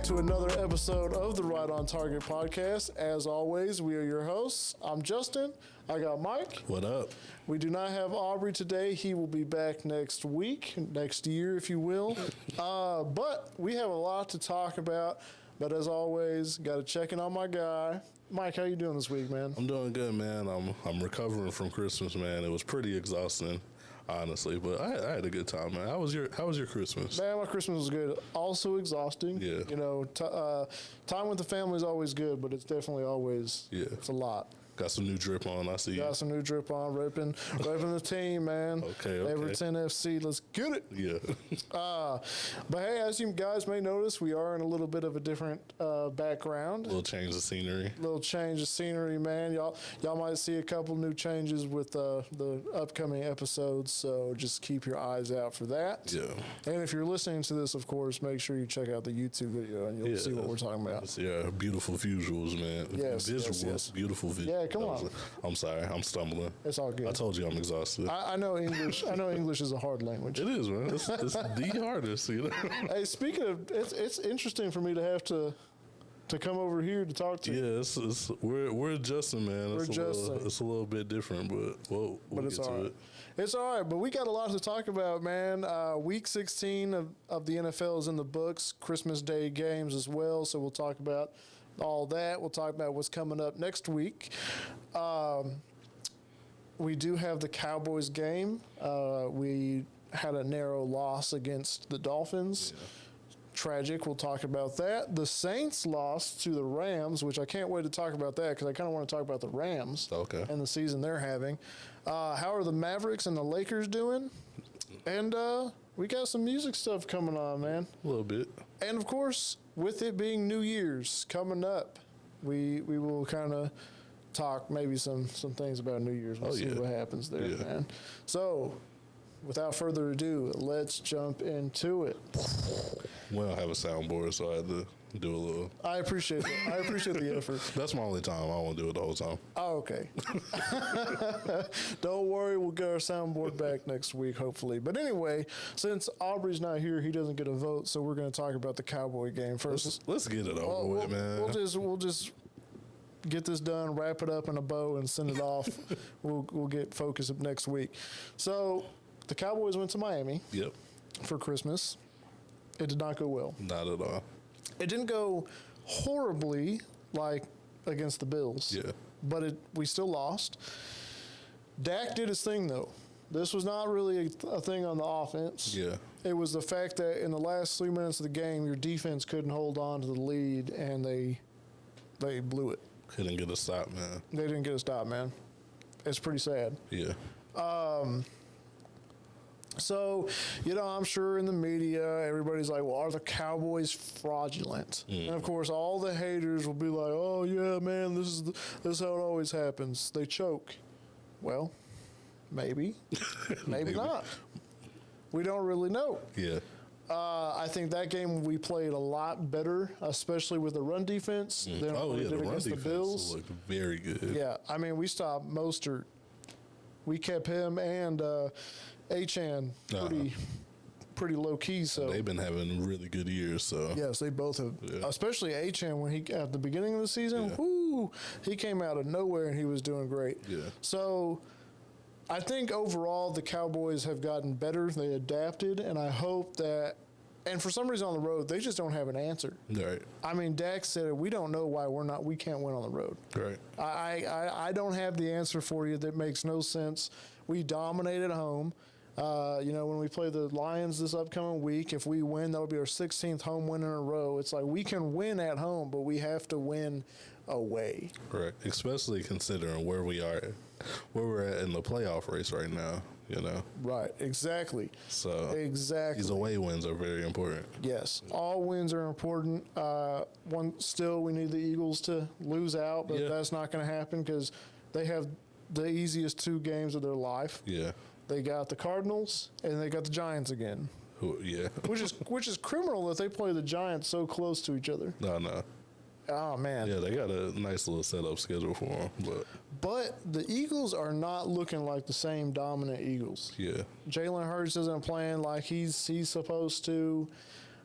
to another episode of the Right on Target podcast. As always, we are your hosts. I'm Justin. I got Mike. What up? We do not have Aubrey today. He will be back next week, next year, if you will. But we have a lot to talk about. But as always, got to check in on my guy. Mike, how you doing this week, man? I'm doing good, man. I'm recovering from Christmas, man. It was pretty exhausting, honestly, but I had a good time, man. How was your Christmas? Man, my Christmas was good. Also exhausting. Yeah. You know, time with the family is always good, but it's definitely always it's a lot. Got some new drip on. I see. Got some new drip on, repping the team, man. Okay. Everton FC, let's get it. Yeah. But hey, as you guys may notice, we are in a little bit of a different background. Little change of scenery. Little change of scenery, man. Y'all might see a couple new changes with the upcoming episodes, so just keep your eyes out for that. Yeah. And if you're listening to this, of course, make sure you check out the YouTube video and you'll see what we're talking about. Yeah, beautiful visuals, man. Yes, visuals, beautiful visuals. Yeah, come on. I'm sorry, I'm stumbling. It's all good. I told you I'm exhausted. I know English. I know English is a hard language. It is, man. It's the hardest, you know. Hey, speaking of, it's interesting for me to have to come over here to talk to you. Yeah, we're adjusting, man. We're adjusting. It's a little bit different, but we'll it's get all to right. it. It's all right, but we got a lot to talk about, man. Week 16 of the NFL is in the books. Christmas Day games as well, so we'll talk about all that. We'll talk about what's coming up next week. We do have the Cowboys game. We had a narrow loss against the Dolphins. Yeah. Tragic. We'll talk about that. The Saints lost to the Rams, which I can't wait to talk about that because I kind of want to talk about the Rams and the season they're having. How are the Mavericks and the Lakers doing? And we got some music stuff coming on, man. A little bit. And, of course, with it being New Year's coming up, we will kind of talk maybe some things about New Year's. We'll see what happens there, man. So, without further ado, let's jump into it. We don't have a soundboard, so I had to do a little. I appreciate that. I appreciate the effort. That's my only time. I won't do it the whole time. Oh, okay. Don't worry, we'll get our soundboard back next week, hopefully. But anyway, since Aubrey's not here, he doesn't get a vote, so we're going to talk about the Cowboy game first. Let's get it over with, man. We'll just get this done, wrap it up in a bow, and send it off. We'll get focused next week. So the Cowboys went to Miami. Yep. For Christmas. It did not go well. Not at all. It didn't go horribly like against the Bills. Yeah. But we still lost. Dak did his thing, though. This was not really a thing on the offense. Yeah. It was the fact that in the last 3 minutes of the game, your defense couldn't hold on to the lead, and they blew it. Couldn't get a stop, man. They didn't get a stop, man. It's pretty sad. Yeah. So, I'm sure in the media, everybody's like, well, are the Cowboys fraudulent? And, of course, all the haters will be like, oh, yeah, man, this is how it always happens. They choke. Well, maybe. maybe not. We don't really know. Yeah. I think that game we played a lot better, especially with the run defense than we did against the Bills. Looked very good. Yeah, I mean, we stopped Mostert. We kept him and Achan pretty low key. So they've been having really good years. So yes, they both have. Yeah. Especially Achan when he at the beginning of the season, he came out of nowhere and he was doing great. Yeah. So I think overall the Cowboys have gotten better. They adapted, and I hope that. And for some reason on the road, they just don't have an answer. Right. I mean, Dak said we don't know why we can't win on the road. Right. I don't have the answer for you. That makes no sense. We dominate at home. When we play the Lions this upcoming week, if we win, that'll be our 16th home win in a row. It's like we can win at home, but we have to win away. Correct. Especially considering where we're at in the playoff race right now. Right. Exactly. So exactly. These away wins are very important. Yes. All wins are important. We need the Eagles to lose out, but that's not going to happen because they have the easiest 2 games of their life. Yeah. They got the Cardinals and they got the Giants again. Yeah. which is criminal that they play the Giants so close to each other. No. Oh, man. Yeah, they got a nice little setup schedule for them. But the Eagles are not looking like the same dominant Eagles. Yeah. Jalen Hurts isn't playing like he's supposed to.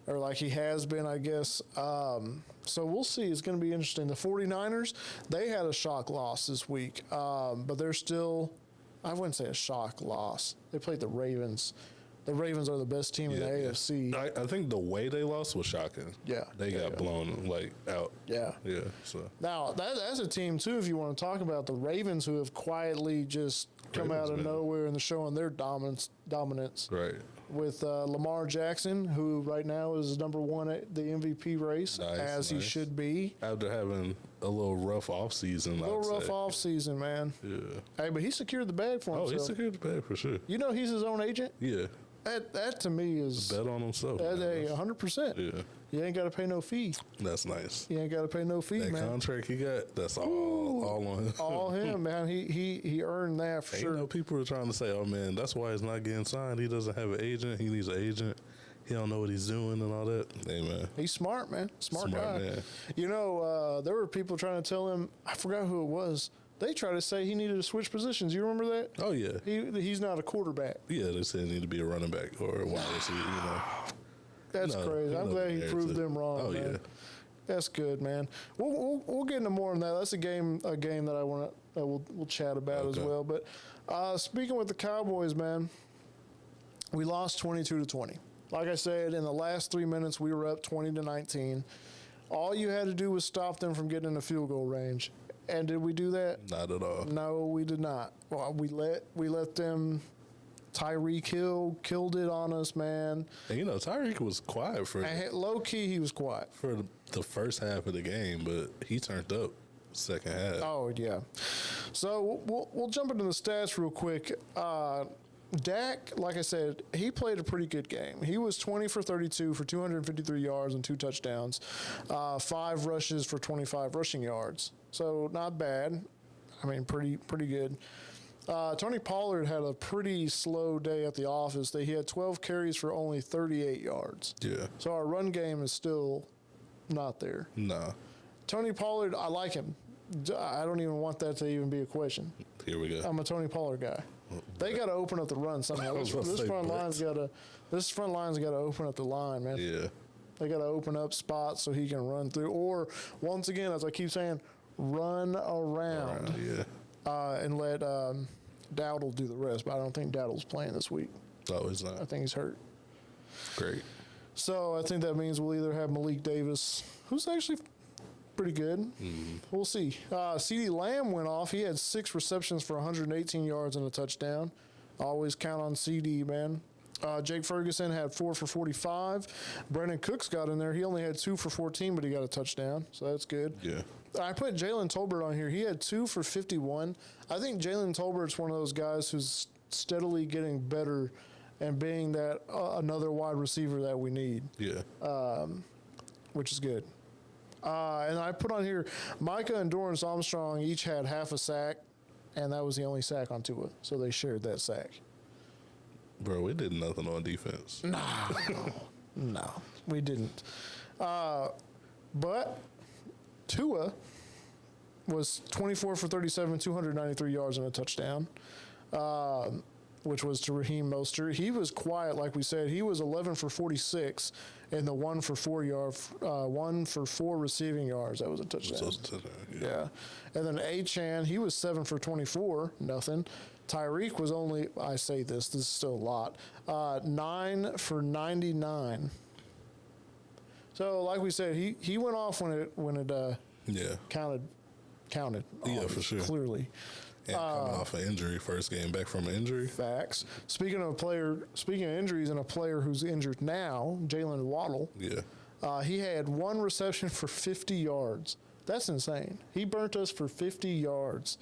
or like he has been, I guess. So we'll see. It's going to be interesting. The 49ers, they had a shock loss this week, but they're still, I wouldn't say a shock loss. They played the Ravens. The Ravens are the best team in the AFC. I think the way they lost was shocking. Yeah. They got blown, out. Yeah. Yeah, so. Now, that's a team, too, if you want to talk about the Ravens, who have quietly just come out of nowhere and they're showing their dominance. Right. With Lamar Jackson, who right now is number one at the MVP race, as he should be. After having a little rough offseason. Offseason, man. Yeah. Hey, but he secured the bag for himself. Oh, he secured the bag for sure. You know he's his own agent? Yeah. That to me is... Bet on himself. That's 100%. Yeah. You ain't got to pay no fee. That's nice. You ain't got to pay no fee, that man. That contract he got, that's all on him. All him, man. He earned that for sure. You know, people are trying to say, oh, man, that's why he's not getting signed. He doesn't have an agent. He needs an agent. He don't know what he's doing and all that. Hey, man. He's smart, man. Smart guy. Man. You know, there were people trying to tell him, I forgot who it was. They tried to say he needed to switch positions. You remember that? Oh, yeah. He's not a quarterback. Yeah, they said he need to be a running back or a wide receiver, That's crazy. I'm glad he proved them wrong, oh, man. Yeah. That's good, man. We'll get into more on that. That's a game that I want to we'll chat about as well. But speaking with the Cowboys, man, we lost 22-20. Like I said, in the last 3 minutes, we were up 20-19. All you had to do was stop them from getting in the field goal range. And did we do that? Not at all. No, we did not. Well, we let them. Tyreek Hill killed it on us, man. And you know, Tyreek was quiet for low key. He was quiet for the first half of the game, but he turned up second half. Oh yeah. So we'll jump into the stats real quick. Dak, like I said, he played a pretty good game. He was 20 for 32 for 253 yards and 2 touchdowns, 5 rushes for 25 rushing yards. So not bad. I mean, pretty good. Tony Pollard had a pretty slow day at the office. He had 12 carries for only 38 yards. Yeah. So our run game is still not there. Nah. Tony Pollard, I like him. I don't even want that to even be a question. Here we go. I'm a Tony Pollard guy. They got to open up the run somehow. This front line's got to open up the line, man. Yeah. They got to open up spots so he can run through. Or once again, as I keep saying, run around. Yeah. And let Dowdle do the rest. But I don't think Dowdle's playing this week. No, he's not. I think he's hurt. Great. So I think that means we'll either have Malik Davis, who's actually pretty good. Mm-hmm. We'll see. CeeDee Lamb went off. He had 6 receptions for 118 yards and a touchdown. Always count on CD, man. Jake Ferguson had 4 for 45. Brandon Cooks got in there. He only had 2 for 14, but he got a touchdown, so that's good. Yeah. I put Jalen Tolbert on here. He had 2 for 51. I think Jalen Tolbert's one of those guys who's steadily getting better and being that another wide receiver that we need. Yeah. Which is good. And I put on here, Micah and Dorrance Armstrong each had half a sack, and that was the only sack on Tua. So they shared that sack. Bro, we did nothing on defense. No, we didn't. But Tua was 24 for 37, 293 yards and a touchdown, which was to Raheem Mostert. He was quiet, like we said. He was 11 for 46 in the 1 for 4 receiving yards. That was a touchdown. Yeah. And then Achane, he was 7 for 24, nothing. Tyreek was only, I say this is still a lot, 9 for 99. So, like we said, he went off when it counted. Yeah, for sure. Clearly. And coming off an injury, first game back from an injury. Facts. Speaking of injuries and a player who's injured now, Jalen Waddle. Yeah. He had 1 reception for 50 yards. That's insane. He burnt us for 50 yards.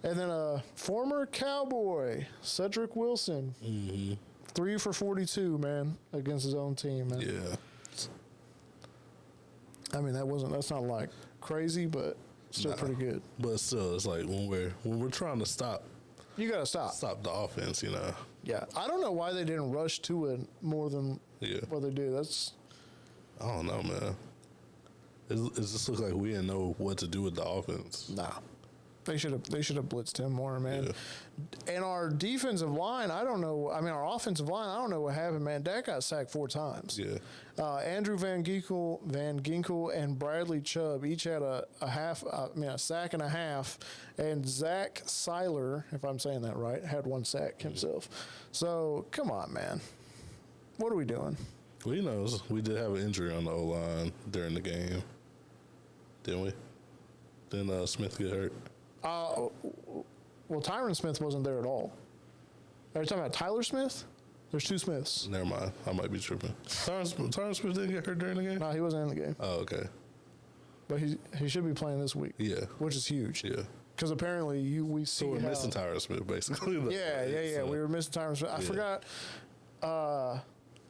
And then a former Cowboy, Cedric Wilson, 3 for 42, man, against his own team, man. Yeah. I mean, that's not like crazy, but still pretty good. But still, it's like when we're trying to stop. You gotta stop the offense, you know. Yeah, I don't know why they didn't rush to it more than what they do. I don't know, man. It just looks like we didn't know what to do with the offense. Nah. They should have blitzed him more, man. Yeah. And our defensive line, I don't know. I mean, our offensive line, I don't know what happened, man. Dak got sacked 4 times. Yeah. Andrew Van Ginkel, and Bradley Chubb each had a sack and a half, and Zach Seiler, if I'm saying that right, had 1 sack himself. So come on, man. What are we doing? Well, he knows we did have an injury on the O-line during the game, didn't we? Didn't Smith get hurt? Well, Tyron Smith wasn't there at all. Are you talking about Tyler Smith? There's 2 Smiths. Never mind. I might be tripping. Tyron Smith didn't get hurt during the game? No, he wasn't in the game. Oh, okay. But he should be playing this week. Yeah. Which is huge. Yeah. Because apparently we see So we're missing Tyron Smith, basically. Yeah. So. We were missing Tyron Smith. I forgot.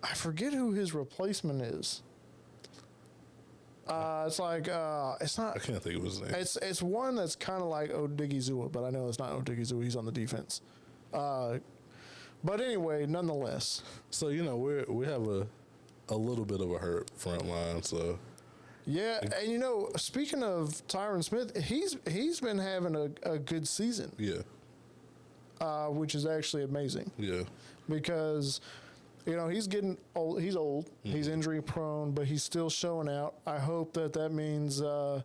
I forget who his replacement is. It's like it's not. I can't think of his name. It's one that's kind of like Odigizua, but I know it's not Odigizua. He's on the defense. But anyway, nonetheless. So we have a little bit of a hurt front line. So yeah, and speaking of Tyron Smith, he's been having a good season. Yeah. Which is actually amazing. Yeah. Because. He's getting old. He's old. Mm-hmm. He's injury prone, but he's still showing out. I hope that means he'll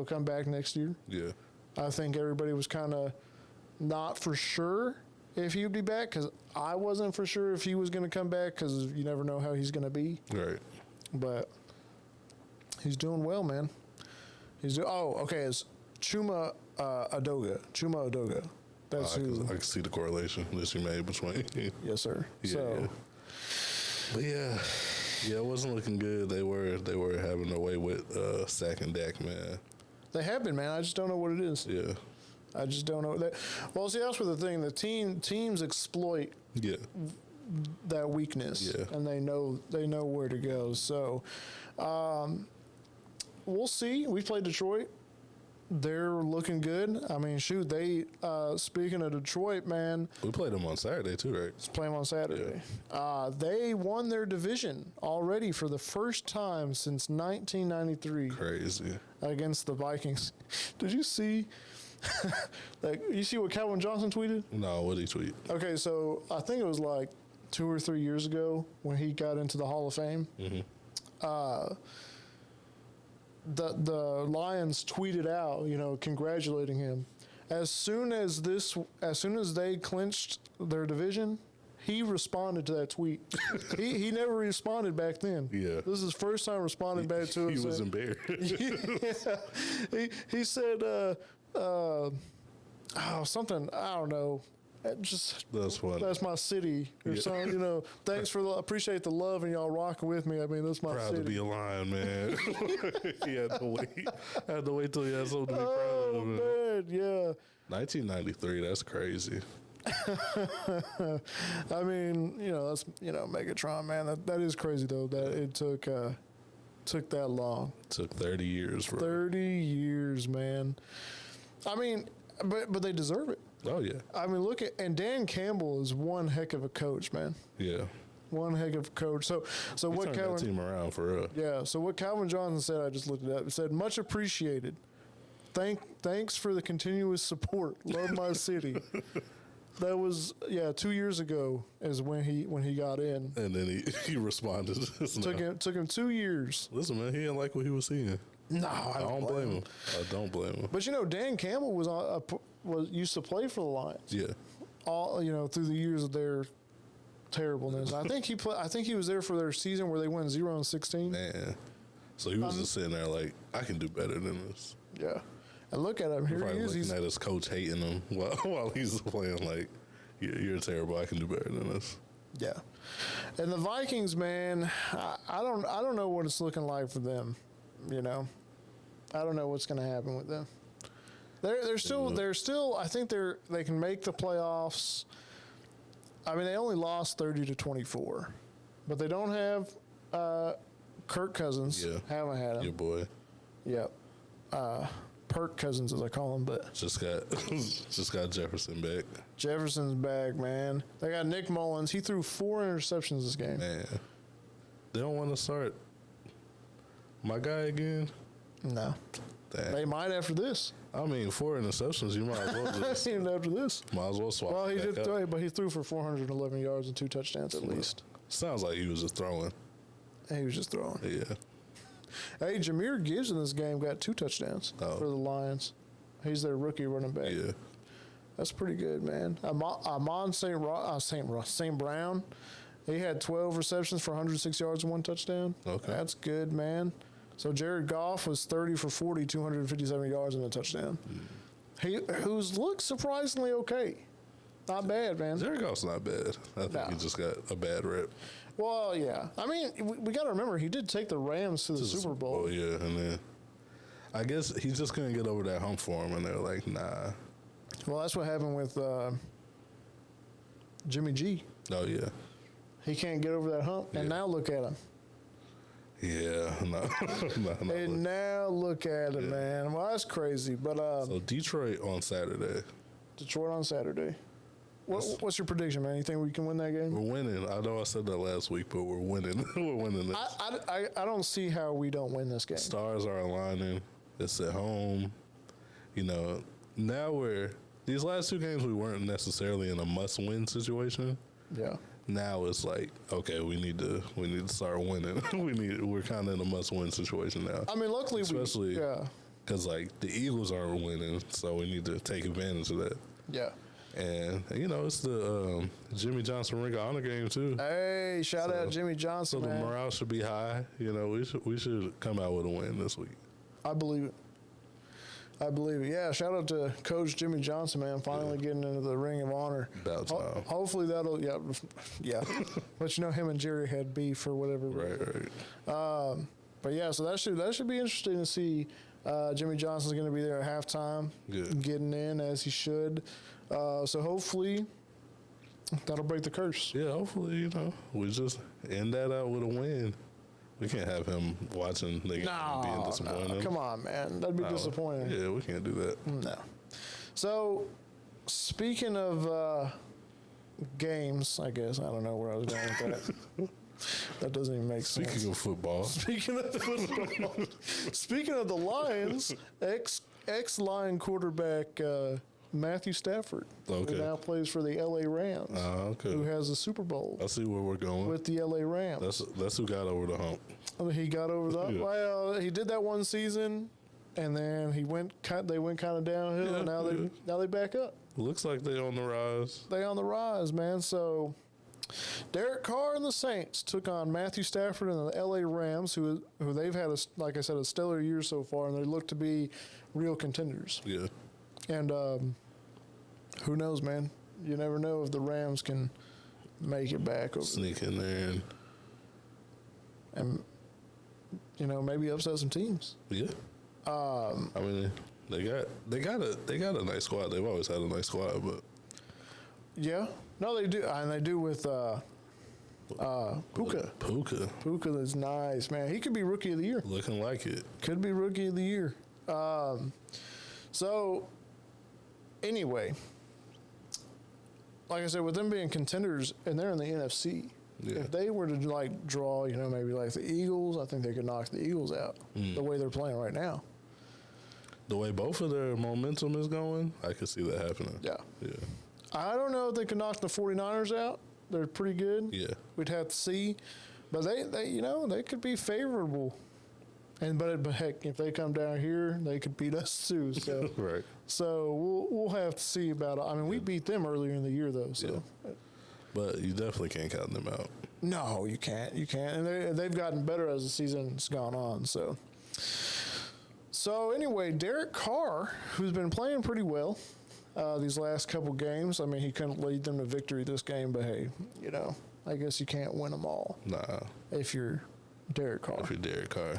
come back next year. Yeah. I think everybody was kind of not for sure if he would be back because I wasn't for sure if he was going to come back because you never know how he's going to be. Right. But he's doing well, man. It's Chuma Odoga. That's who. I can see the correlation that you made between. Yes, sir. Yeah. But yeah, it wasn't looking good. They were having their way with sacking Dak, man. They have been, man. I just don't know what it is. Yeah. I just don't know that. Well, see, that's the thing. The teams exploit. Yeah. That weakness. Yeah. And they know where to go. So, we'll see. We played Detroit. They're looking good. I mean, shoot, speaking of Detroit, man. We played them on Saturday, too, right? Let's play them on Saturday. Yeah. They won their division already for the first time since 1993. Crazy. Against the Vikings. Did you see? You see what Calvin Johnson tweeted? No, what did he tweet? Okay, so I think it was like 2 or 3 years ago when he got into the Hall of Fame. Mm-hmm. The Lions tweeted out, congratulating him. As soon as they clinched their division, he responded to that tweet. he never responded back then. Yeah. This is his first time responding back to it. He was embarrassed. Yeah. He said, something, I don't know. That's funny. That's my city or something. Thanks appreciate the love and y'all rocking with me. I mean, that's my proud city. To be a Lion, man. He had to wait till he had something to be proud of. Man, yeah. 1993, that's crazy. I mean, that's Megatron, man. That is crazy though. That it took that long. It took 30 years, bro. 30 years, man. I mean, but they deserve it. Oh, yeah. I mean, and Dan Campbell is one heck of a coach, man. Yeah. One heck of a coach. So what Calvin that team around for real. Yeah. So what Calvin Johnson said, I just looked it up. It said, "Much appreciated. Thanks for the continuous support. Love my city." That was 2 years ago is when he got in. And then he responded. Took him 2 years. Listen, man, he didn't like what he was seeing. No, I don't blame him. I don't blame him. But Dan Campbell was used to play for the Lions. Yeah. All through the years of their terribleness. I think he was there for their season where they went 0-16. Man. So he was just sitting there like, I can do better than this. Yeah. And look at him. Here he is. Looking at his coach hating him while he's playing like, you're terrible. I can do better than this. Yeah. And the Vikings, man, I don't know what it's looking like for them. I don't know what's going to happen with them. They're still. I think they can make the playoffs. I mean, they only lost 30-24, but they don't have Kirk Cousins. Yeah. Haven't had him. Your boy. Yep. Perk Cousins, as I call him, but just got Jefferson back. Jefferson's back, man. They got Nick Mullins. He threw 4 interceptions this game. Man, they don't want to start my guy again. No. Dang. They might after this. I mean, 4 interceptions, you might as well just Even after this. might as well swap. Well, he it back did up. throw, but he threw for 411 yards and 2 touchdowns at least. Sounds like he was just throwing. And he was just throwing. Yeah. Hey, Jahmyr Gibbs in this game got 2 touchdowns Oh. for the Lions. He's their rookie running back. Yeah. That's pretty good, man. Amon St. Brown, he had 12 receptions for 106 yards and 1 touchdown. Okay. That's good, man. So Jared Goff was 30 for 40, 257 yards and a touchdown. Who's looked surprisingly okay. Not bad, man. Jared Goff's not bad. I think No. he just got a bad rep. Well, yeah. I mean, we got to remember, he did take the Rams to the Super Bowl. Oh, yeah. And then I guess he just couldn't get over that hump for him, and they're like, nah. Well, that's what happened with Jimmy G. Oh, yeah. He can't get over that hump, and now look at him. Yeah. No. no, And now look at him, man. Well, that's crazy. But So Detroit on Saturday. Detroit on Saturday. What's your prediction, man? You think we can win that game? We're winning. I know I said that last week, but we're winning. We're winning this. I don't see how we don't win this game. Stars are aligning. It's at home. You know, now these last 2 games we weren't necessarily in a must-win situation. Yeah. Now it's like, okay, we need to start winning. We're kind of in a must-win situation now. I mean, luckily Especially yeah. because like the Eagles aren't winning, so we need to take advantage of that. Yeah. And you know, it's the Jimmy Johnson Ring of Honor game too. Hey, shout out Jimmy Johnson, So man. the morale should be high. You know, we should come out with a win this week. I believe it. Yeah, shout out to Coach Jimmy Johnson, man, finally getting into the Ring of Honor. About time. Hopefully that'll, yeah. But you know, him and Jerry had beef or whatever. Right. But yeah, so that should be interesting to see. Jimmy Johnson's going to be there at halftime, getting in as he should. So hopefully that'll break the curse. Yeah, hopefully, you know, we just end that out with a win. We can't have him watching the game and being disappointed. No, come on, man. That'd be disappointing. Yeah, we can't do that. No. So, speaking of games, I guess. I don't know where I was going with that. That doesn't even make sense. Speaking of football. Speaking of football. Speaking of the Lions, ex-Lion quarterback Matthew Stafford, who now plays for the L.A. Rams, who has a Super Bowl. I see where we're going. With the L.A. Rams. That's who got over the hump. He got over the hump. Yeah. Well, he did that one season, and then they went kind of downhill, and now they back up. Looks like they on the rise. They on the rise, man. So Derek Carr and the Saints took on Matthew Stafford and the L.A. Rams, who they've had, like I said, a stellar year so far, and they look to be real contenders. Yeah. And who knows, man? You never know if the Rams can make it back. Sneak in there and you know, maybe upset some teams. Yeah. I mean, they got a nice squad. They've always had a nice squad, but yeah, no, they do, and they do with Puka. Puka is nice, man. He could be Rookie of the Year. Looking like it. Could be Rookie of the Year. So, anyway, like I said, with them being contenders, and they're in the NFC, if they were to like draw, you know, maybe like the Eagles, I think they could knock the Eagles out the way they're playing right now. The way both of their momentum is going, I could see that happening. Yeah. Yeah. I don't know if they can knock the 49ers out. They're pretty good. Yeah. We'd have to see. But they you know, they could be favorable. But heck, if they come down here, they could beat us too. So Right. So we'll have to see about it. I mean, we beat them earlier in the year though. So. Yeah. But you definitely can't count them out. No, you can't. You can't. And they've gotten better as the season's gone on. So anyway, Derek Carr, who's been playing pretty well these last couple games. I mean, he couldn't lead them to victory this game, but hey, you know, I guess you can't win them all. Nah. If you're Derek Carr. If you're Derek Carr.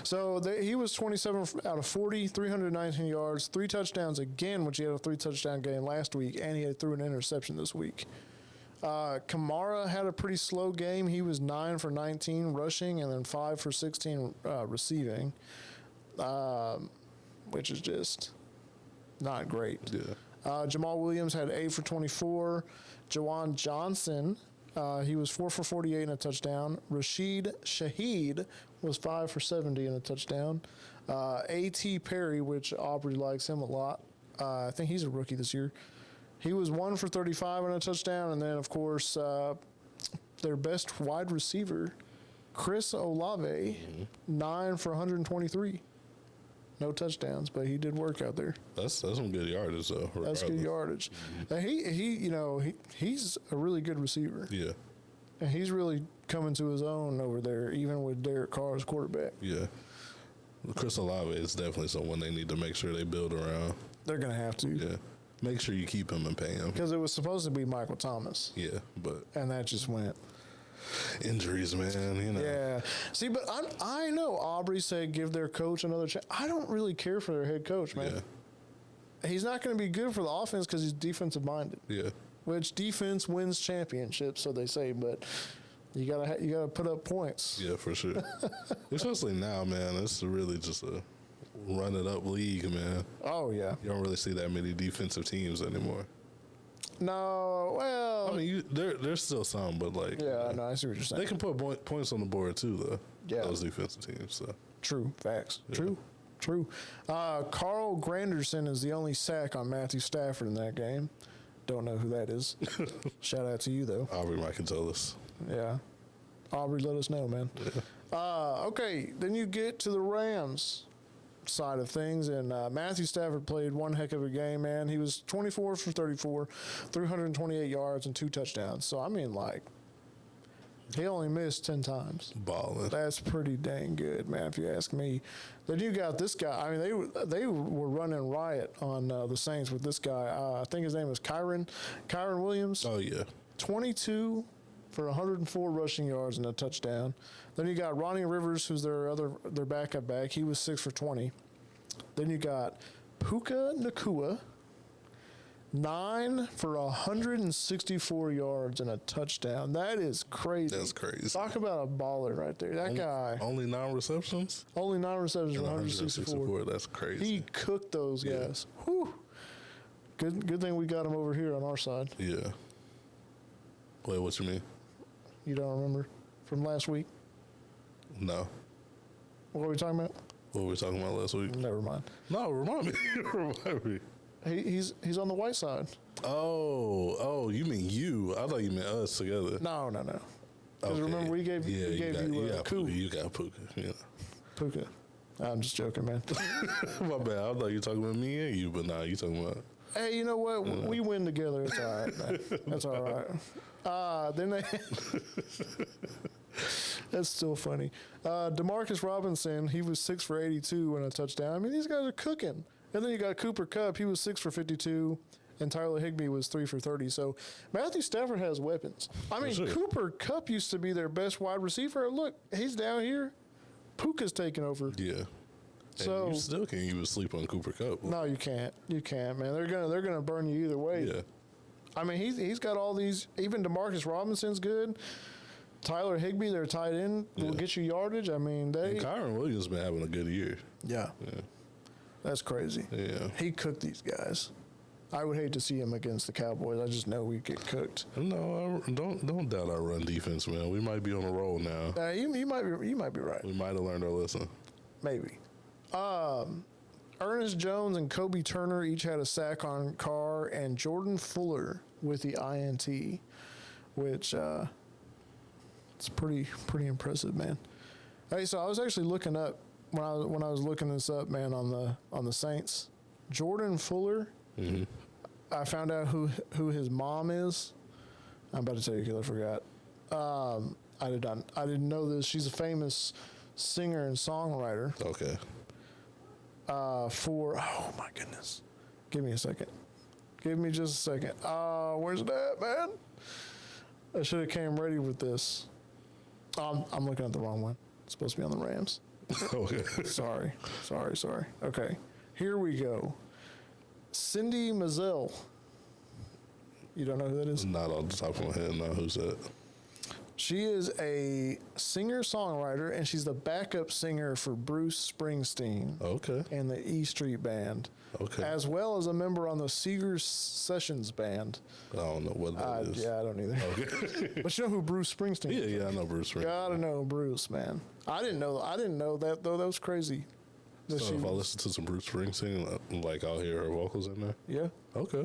So he was 27 out of 40, 319 yards, 3 touchdowns again, which he had a 3-touchdown game last week, and he threw an interception this week. Kamara had a pretty slow game. He was 9 for 19 rushing and then 5 for 16 receiving, which is just not great. Yeah. Jamal Williams had 8 for 24. Jawan Johnson He was 4 for 48 and a touchdown. Rashid Shaheed was 5 for 70 and a touchdown. A.T. Perry, which Aubrey likes him a lot. I think he's a rookie this year. He was 1 for 35 and a touchdown. And then, of course, their best wide receiver, Chris Olave, 9 for 123. No touchdowns, but he did work out there. That's some good yardage, though. Regardless. That's good yardage. And he's a really good receiver. Yeah. And he's really coming to his own over there, even with Derek Carr as quarterback. Yeah. Chris Olave is definitely someone they need to make sure they build around. They're going to have to. Yeah. Make sure you keep him and pay him. Because it was supposed to be Michael Thomas. Yeah, but And that just went. injuries, man, you know. Yeah. See, but I know Aubrey said give their coach another chance. I don't really care for their head coach, man. Yeah. He's not going to be good for the offense because he's defensive minded. Yeah. Which defense wins championships, so they say, but you gotta put up points. Yeah, for sure. Especially now, man. It's really just a run it up league, man. Oh yeah. You don't really see that many defensive teams anymore. No, well, I mean, there's still some, but like, yeah, no, I see what you're saying. they can put points on the board too, though. Yeah. Those defensive teams. So True facts. Yeah. True. Carl Granderson is the only sack on Matthew Stafford in that game. Don't know who that is. Shout out to you though. Aubrey might can tell us. Yeah. Aubrey, let us know, man. Yeah. Okay, then you get to the Rams side of things, and Matthew Stafford played one heck of a game, man. He was 24 for 34, 328 yards, and 2 touchdowns. So, I mean, like, he only missed 10 times. Balling. That's pretty dang good, man, if you ask me. Then you got this guy. I mean, they were running riot on the Saints with this guy. I think his name was Kyron Williams. Oh, yeah. 22 for 104 rushing yards and a touchdown. Then you got Ronnie Rivers, who's their backup back. He was 6 for 20. Then you got Puka Nacua, 9 for 164 yards and a touchdown. That is crazy. That's crazy. Talk about a baller right there. That guy. Only 9 receptions? Only 9 receptions for 164. 164. That's crazy. He cooked those guys. Whew. Good thing we got him over here on our side. Yeah. Wait, what you mean? You don't remember from last week? No. What were we talking about? What were we talking about last week? Never mind. No, remind me. Remind me. He's on the white side. Oh, you mean you? I thought you meant us together. No. Because Okay. remember we gave you got Coup. Puka. You got Puka. Yeah. Puka. I'm just joking, man. My bad. I thought you were talking about me and you, but nah, you talking about. Hey, you know what? We win together. It's all right, man. That's all right. Then they. That's still funny. Demarcus Robinson, he was 6 for 82 and a touchdown. I mean, these guys are cooking. And then you got Cooper Kupp. He was 6 for 52. And Tyler Higbee was 3 for 30. So Matthew Stafford has weapons. I mean, sure. Cooper Kupp used to be their best wide receiver. Look, he's down here. Puka's taking over. Yeah. So And you still can't even sleep on Cooper Kupp. no, you can't. You can't, man. They're gonna burn you either way. Yeah. I mean, he's got all these. Even Demarcus Robinson's good. Tyler Higbee, their tight end, will Yeah. get you yardage. I mean, they. And Kyron Williams been having a good year. Yeah, Yeah. that's crazy. Yeah. He cooked these guys. I would hate to see him against the Cowboys. I just know we'd get cooked. No, don't doubt our run defense, man. We might be on a roll now. You might be right. We might have learned our lesson. Maybe. Ernest Jones and Kobe Turner each had a sack on Carr, and Jordan Fuller with the INT, which it's pretty impressive, man. Hey, so I was actually looking up when I was looking this up, man, on the Saints. Jordan Fuller. Mm-hmm. I found out who his mom is. I'm about to tell you because I forgot. I didn't know this. She's a famous singer and songwriter. Okay. Oh my goodness, give me a second. Give me just a second. Where's that, man? I should have came ready with this. I'm looking at the wrong one. It's supposed to be on the Rams. Okay. Sorry. Okay, here we go. Cindy Mazzell. You don't know who that is? Not off the top of my head. No, who's that? She is a singer-songwriter, and she's the backup singer for Bruce Springsteen Okay. and the E Street Band, Okay. as well as a member on the Seegers Sessions Band. I don't know what that is. Yeah, I don't either. Okay. But you know who Bruce Springsteen is? Yeah, I know Bruce Springsteen. Gotta know Bruce, man. I didn't know that though. That was crazy. That So she if I was- listen to some Bruce Springsteen, like I'll hear her vocals in there. yeah, Okay.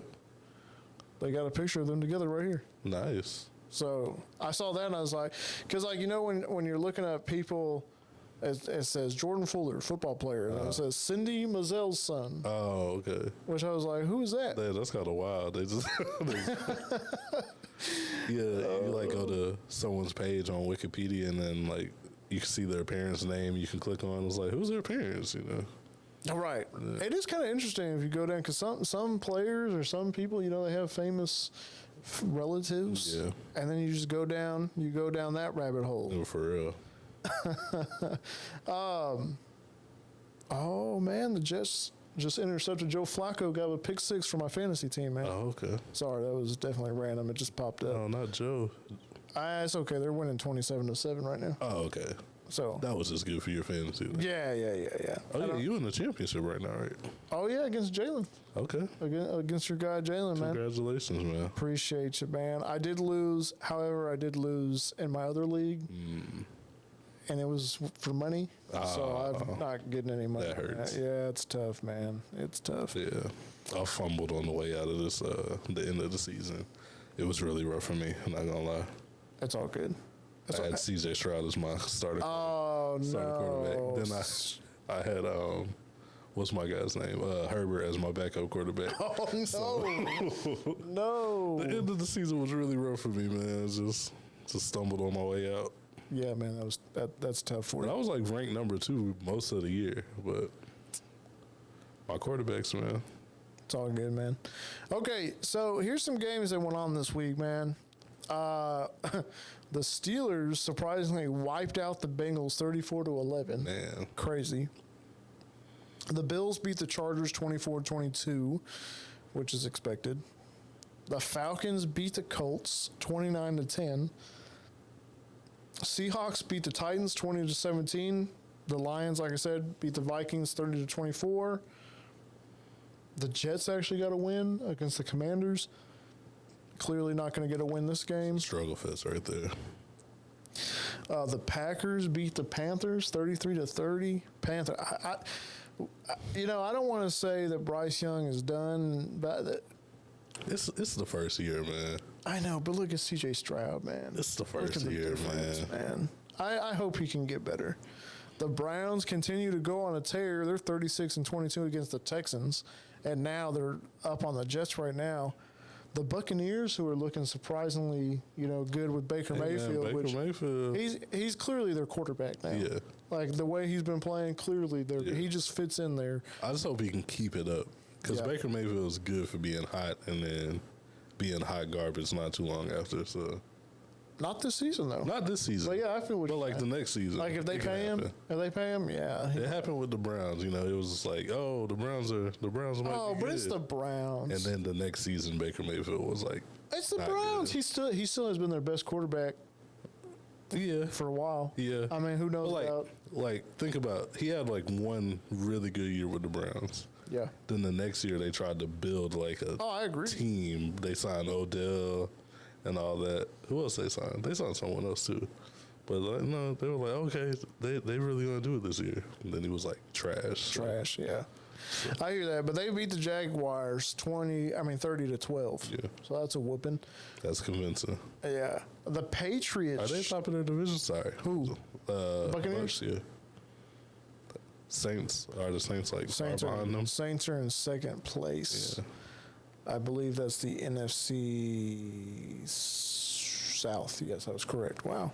they got a picture of them together right here. Nice. So I saw that and I was like, because like you know when you're looking at people, it says Jordan Fuller, football player, and it says Cindy Mizell's son, Oh, okay. which I was like, who is that? That's kind of wild. They just, you like go to someone's page on Wikipedia and then like you can see their parents' name. You can click on. It's like, who's their parents? You know. Right. It is kind of interesting if you go down because some players or some people, you know, they have famous relatives. Yeah. And then you just go down that rabbit hole. No, for real. Oh man, the Jets just intercepted Joe Flacco, got a pick 6 for my fantasy team, man. Oh, okay. Sorry, that was definitely random. It just popped up. Oh, not Joe. It's okay. They're winning 27-7 right now. Oh, okay. So That was just good for your fantasy. Then. yeah. Oh, yeah, you in the championship right now, right? Oh yeah, against Jalen, Okay. against your guy Jalen, man. Congratulations, man. Appreciate you, man. I did lose. However, I did lose in my other league, and it was for money. So I'm not getting any money. That hurts. Yeah, it's tough, man. It's tough. Yeah. I fumbled on the way out of this, the end of the season. It was really rough for me, I'm not going to lie. It's all good. I had CJ Stroud as my starter quarterback. No. Then I had what's my guy's name? Herbert as my backup quarterback. Oh no. No. The end of the season was really rough for me, man. I just stumbled on my way out. Yeah, man. That's tough for And I you. was like ranked number 2 most of the year, but my quarterbacks, man. It's all good, man. Okay, so here's some games that went on this week, man. The Steelers surprisingly wiped out the Bengals 34-11. Man. Crazy. The Bills beat the Chargers 24-22, which is expected. The Falcons beat the Colts 29-10. Seahawks beat the Titans 20-17. The Lions, like I said, beat the Vikings 30-24. The Jets actually got a win against the Commanders. Clearly not going to get a win this game. Struggle fest right there. The Packers beat the Panthers 33-30. I don't want to say that Bryce Young is done, but It's the first year, man. I know. But look at C.J. Stroud, man. It's the Look first at the year, difference, man. man. I hope he can get better. The Browns continue to go on a tear. They're 36-22 against the Texans, and now they're up on the Jets right now. The Buccaneers, who are looking surprisingly, good with Baker Mayfield, Baker which Mayfield. he's clearly their quarterback now. Yeah. Like the way he's been playing, clearly he just fits in there. I just hope he can keep it up because Yeah. Baker Mayfield is good for being hot and then being hot garbage not too long after. So Not this season though. not this season. But yeah, I feel what But you like mean. the next season, Like if they it can pay him, happen. yeah. It happened with the Browns. It was just like, oh, the Browns might Oh, be but it's good. the Browns. And then the next season, Baker Mayfield was like, It's the not Browns. good. He still has been their best quarterback yeah, for a while. yeah. I mean, who knows But about? think about, he had like one really good year with the Browns. Yeah. Then the next year they tried to build like a Oh, I agree. team. They signed Odell and all that. Who else they signed? They signed someone else too. But no, they were like, okay, they really gonna do it this year. And then he was like trash. Trash. Yeah. I hear that, but they beat the Jaguars 30-12. Yeah. So that's a whooping. That's convincing. Yeah. The Patriots. Are they top of their division? Sorry. Who? Buccaneers? Bucks, yeah. Saints are the Saints like Saints far behind them? Saints are in second place. Yeah. I believe that's the NFC South. Yes, that was correct. Wow.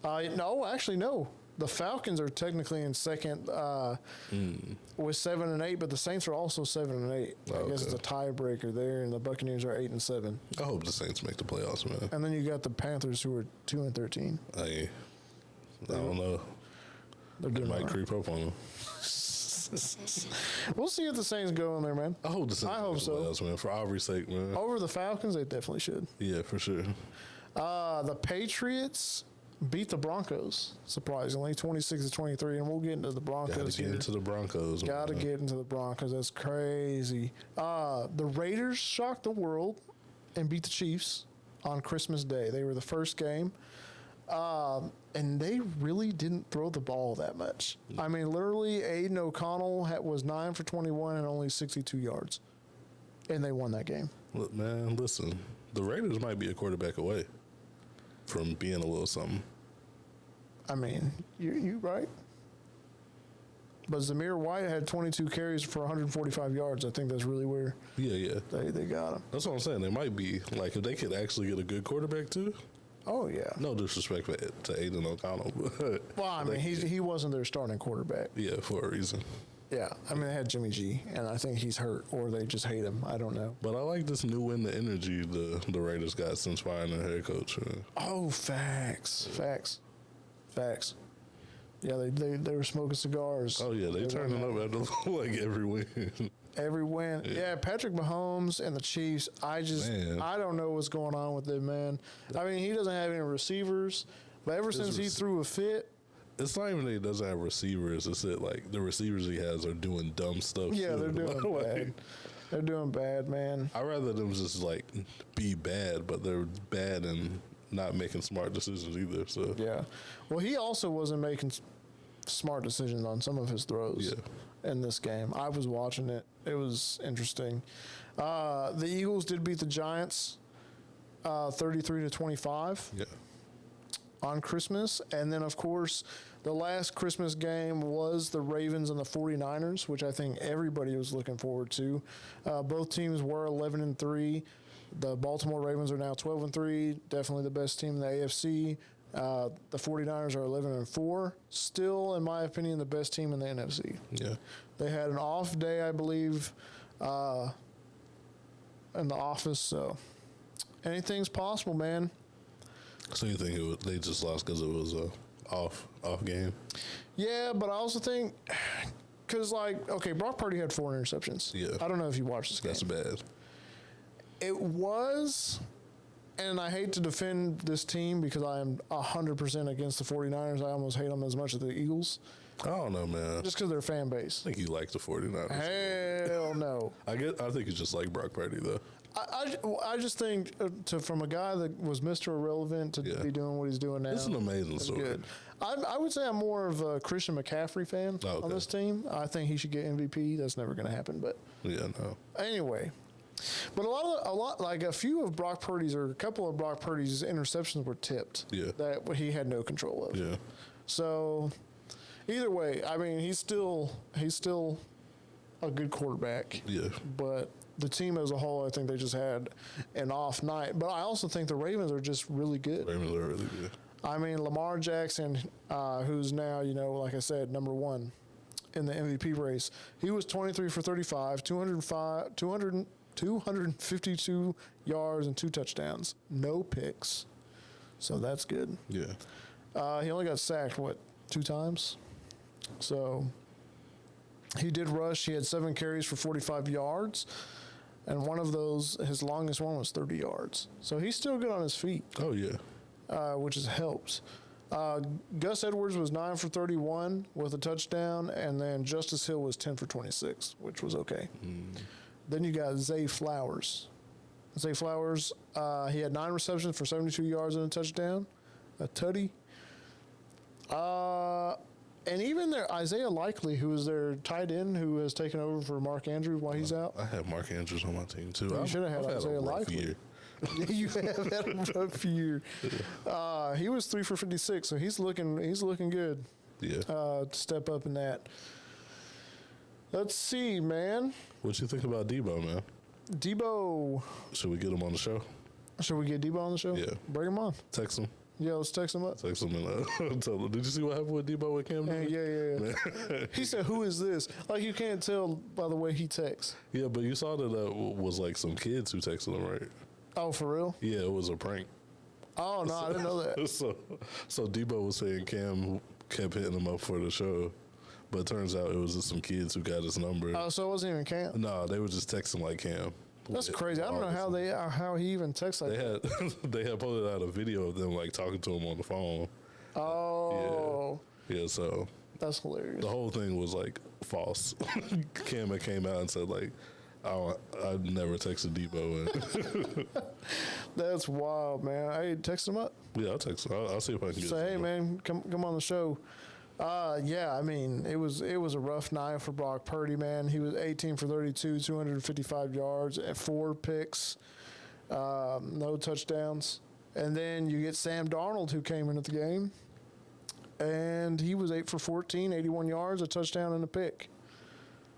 No, actually, no. The Falcons are technically in second with 7-8, but the Saints are also 7-8. I guess it's a tiebreaker there, and the Buccaneers are 8-7. I hope the Saints make the playoffs, man. And then you got the Panthers, who are 2-13. I don't know. They're It doing might all right. creep up on them. We'll see if the Saints go in there, man. I hope the Saints I hope make the so. playoffs, man. For Aubrey's sake, man. Over the Falcons, they definitely should. Yeah, for sure. The Patriots beat the Broncos, surprisingly, 26-23, and we'll get into the Broncos Got to get here. into the Broncos. Got to get into the Broncos. That's crazy. The Raiders shocked the world and beat the Chiefs on Christmas Day. They were the first game, and they really didn't throw the ball that much. I mean, literally, Aiden O'Connell was 9 for 21 and only 62 yards, and they won that game. Look, man, listen, the Raiders might be a quarterback away from being a little something. I mean, you right. But Zamir White had 22 carries for 145 yards. I think that's really where Yeah. they got him. That's what I'm saying. They might be, like, if they could actually get a good quarterback, too. Oh, yeah. No disrespect to Aiden O'Connell, but Well, I mean, he wasn't their starting quarterback. yeah, for a reason. Yeah. I mean, they had Jimmy G, and I think he's hurt, or they just hate him. I don't know. But I like this new win, the energy the Raiders got since firing their head coach. Oh, facts. Yeah, they were smoking cigars. Oh, yeah, they turning up after, like, every win. Every win. Yeah, Patrick Mahomes and the Chiefs, I don't know what's going on with them, man. I mean, he doesn't have any receivers, but ever since he threw a fit. It's not even that he doesn't have receivers. It's that, like, the receivers he has are doing dumb stuff. Yeah, they're doing bad. They're doing bad, man. I'd rather them just, like, be bad, but they're bad and not making smart decisions either. So Yeah. Well, he also wasn't making smart decisions on some of his throws in this game. I was watching it. It was interesting. The Eagles did beat the Giants 33-25. Yeah. On Christmas. And then, of course, the last Christmas game was the Ravens and the 49ers, which I think everybody was looking forward to. Both teams were 11-3. The Baltimore Ravens are now 12-3, definitely the best team in the AFC. The 49ers are 11-4, still, in my opinion, the best team in the NFC. Yeah. They had an off day, I believe, in the office, so anything's possible, man. So you think they just lost because it was a off game? Yeah, but I also think because, like, okay, Brock Purdy had 4 interceptions. Yeah. I don't know if you watched this game. That's bad. It was, and I hate to defend this team because I am 100% against the 49ers. I almost hate them as much as the Eagles. I don't know, man. Just because they're fan base. I think you like the 49ers. Hell no. I think you just like Brock Purdy, though. I just think from a guy that was Mr. Irrelevant to be doing what he's doing now. It's an amazing story. Good. I would say I'm more of a Christian McCaffrey fan on this team. I think he should get MVP. That's never going to happen, but yeah, no. Anyway, but a few of Brock Purdy's or a couple of Brock Purdy's interceptions were tipped. Yeah, that he had no control of. Yeah. So either way, I mean, he's still a good quarterback. Yeah, but the team as a whole, I think they just had an off night. But I also think the Ravens are just really good. Ravens are really good. I mean, Lamar Jackson, who's now, like I said, number 1 in the MVP race, he was 23 for 35, 252 yards and 2 touchdowns, no picks. So that's good. Yeah. He only got sacked, 2 times? So he did rush. He had 7 carries for 45 yards. And one of those, his longest one was 30 yards. So he's still good on his feet. Oh, yeah. Which has helped. Gus Edwards was 9 for 31 with a touchdown, and then Justice Hill was 10 for 26, which was okay. Then you got Zay Flowers. He had 9 receptions for 72 yards and a touchdown, a tutty. And even their Isaiah Likely, who is their tight end, who has taken over for Mark Andrews while he's out. I have Mark Andrews on my team, too. You should have had Isaiah Likely. You have had a rough year. He was 3 for 56, so he's looking good. Yeah. To step up in that. Let's see, man. What you think about Debo, man? Debo. Should we get him on the show? Should we get Debo on the show? Yeah. Bring him on. Text him. Yeah, let's text him up. Text him and tell him. Did you see what happened with Debo with Cam Newton? Yeah. He said, "Who is this?" Like, you can't tell by the way he texts. Yeah, but you saw that was like some kids who texted him, right? Oh, for real? Yeah, it was a prank. Oh, no, I didn't know that. So Debo was saying Cam kept hitting him up for the show, but it turns out it was just some kids who got his number. Oh, so it wasn't even Cam? No, they were just texting like Cam. That's crazy. I don't know how he even texts like that. They had posted out a video of them like talking to him on the phone, Oh, Yeah, so that's hilarious. the whole thing was like false. Cam came out and said like, I've never texted Debo. And That's wild, man. Hey, text him up. yeah, I'll text him. I'll see if I can get Say, hey, him. man, come on the show. Yeah, I mean, it was a rough night for Brock Purdy, man. He was 18 for 32, 255 yards, and 4 picks, no touchdowns. And then you get Sam Darnold, who came into the game, and he was 8 for 14, 81 yards, a touchdown, and a pick.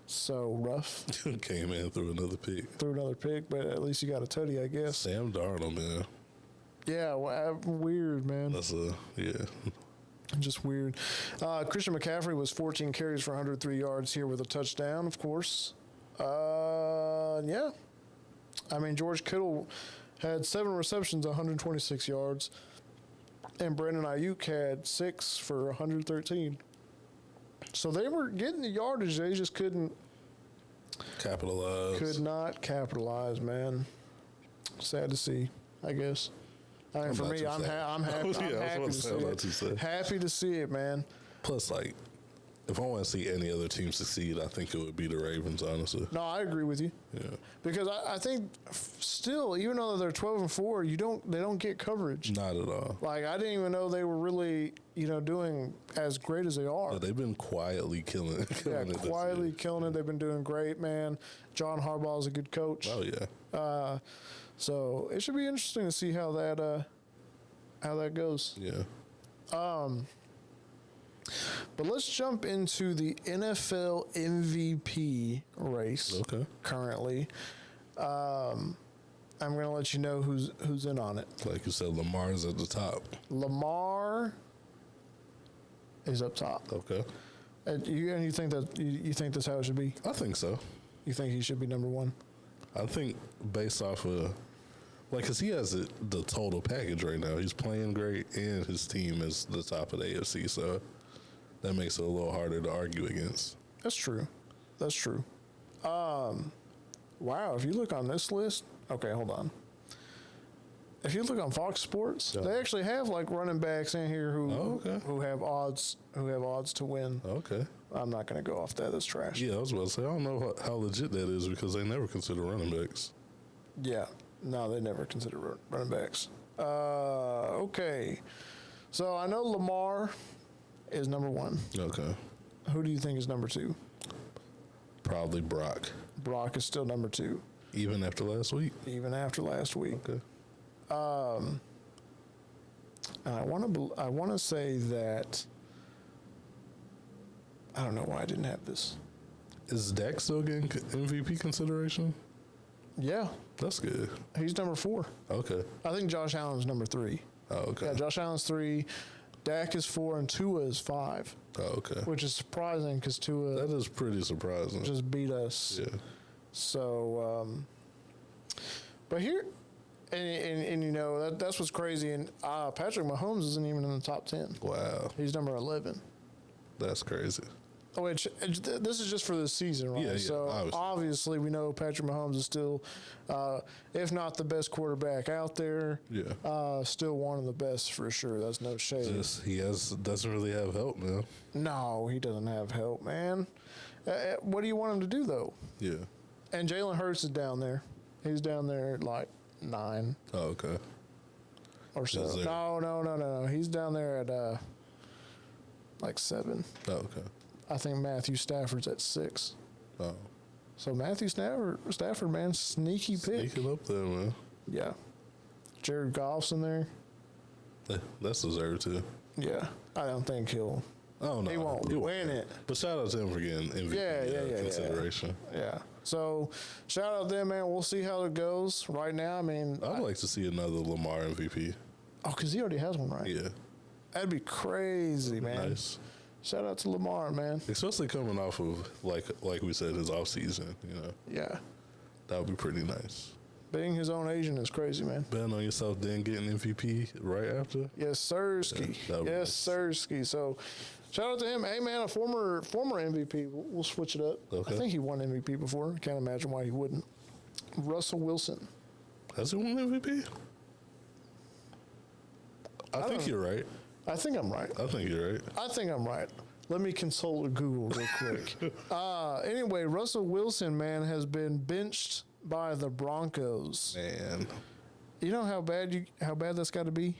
So rough. Came in through another pick. Threw another pick, but at least you got a tutty, I guess. Sam Darnold, man. Yeah, weird, man. That's Just weird. Christian McCaffrey was 14 carries for 103 yards here with a touchdown, of course. Yeah. I mean, George Kittle had 7 receptions, 126 yards. And Brandon Ayuk had 6 for 113. So they were getting the yardage. They just couldn't. capitalize. Could not capitalize, man. Sad to see, I guess. I mean, I'm for not me, too I'm sad. happy. I'm happy to see I'm not it. too sad. Happy to see it, man. Plus, like, if I want to see any other team succeed, I think it would be the Ravens, honestly. No, I agree with you. Yeah. Because I think still, even though they're 12-4, they don't get coverage. Not at all. Like, I didn't even know they were really, doing as great as they are. Yeah, they've been quietly killing it. Quietly killing it. They've been doing great, man. John Harbaugh is a good coach. Oh, yeah. So it should be interesting to see how that goes. Yeah. But let's jump into the NFL MVP race. Okay. Currently, I'm going to let you know who's in on it. Like you said, Lamar's at the top. Lamar is up top. Okay. And you think that you think that's how it should be? I think so. You think he should be number 1? I think based off of, like, because he has the total package right now. He's playing great, and his team is the top of the AFC, so that makes it a little harder to argue against. That's true. Wow, if you look on this list, okay, hold on. If you look on Fox Sports, they actually have like running backs in here who have odds to win. Okay. I'm not going to go off that. That's trash. Yeah, I was about to say, I don't know how legit that is because they never consider running backs. Yeah. No, they never consider running backs. Okay. So I know Lamar is number 1. Okay. Who do you think is number 2? Probably Brock. Brock is still number 2. Even after last week? Even after last week. Okay. And I want to say that I don't know why I didn't have this. Is Dak still getting MVP consideration? Yeah, That's good. he's number 4. Okay. I think Josh Allen's number 3. Oh, okay. Yeah, Josh Allen's 3, Dak is 4, and Tua is 5, Oh, okay. which is surprising because Tua That is pretty surprising. just beat us. Yeah. So, but here, and that's what's crazy. And Patrick Mahomes isn't even in the top 10. Wow. He's number 11. That's crazy. Which this is just for this season, right? Yeah, so obviously we know Patrick Mahomes is still, if not the best quarterback out there, still one of the best for sure. That's no shade. Doesn't really have help, man. No, he doesn't have help, man. What do you want him to do though? Yeah. And Jalen Hurts is down there. He's down there at like 9 Oh, okay. or so. Is there- No. He's down there at like 7. Oh, okay. I think Matthew Stafford's at 6. Oh. So Matthew Stafford, man, sneaky pick. Sneaking up there, man. Yeah. Jared Goff's in there. That's deserved too. Yeah. I don't think he'll. Oh no, He won't win it. But shout out to him for getting MVP Yeah. consideration. Yeah. So shout out to them, man. We'll see how it goes. Right now, I mean. I'd like to see another Lamar MVP. Oh, because he already has one, right? Yeah. That'd be crazy, man. Nice. Shout out to Lamar, man. Especially coming off of like we said, his off season, Yeah. That would be pretty nice. Being his own agent is crazy, man. Betting on yourself, then getting MVP right after. Yes, sirski. that would be Yes, sirski. So, shout out to him. Hey, man, a former MVP. We'll switch it up. Okay. I think he won MVP before. I can't imagine why he wouldn't. Russell Wilson. Has he won MVP? I think you're right. I think I'm right. I think you're right. I think I'm right. Let me consult Google real quick. Anyway, Russell Wilson, man, has been benched by the Broncos. Man. You know how bad that's got to be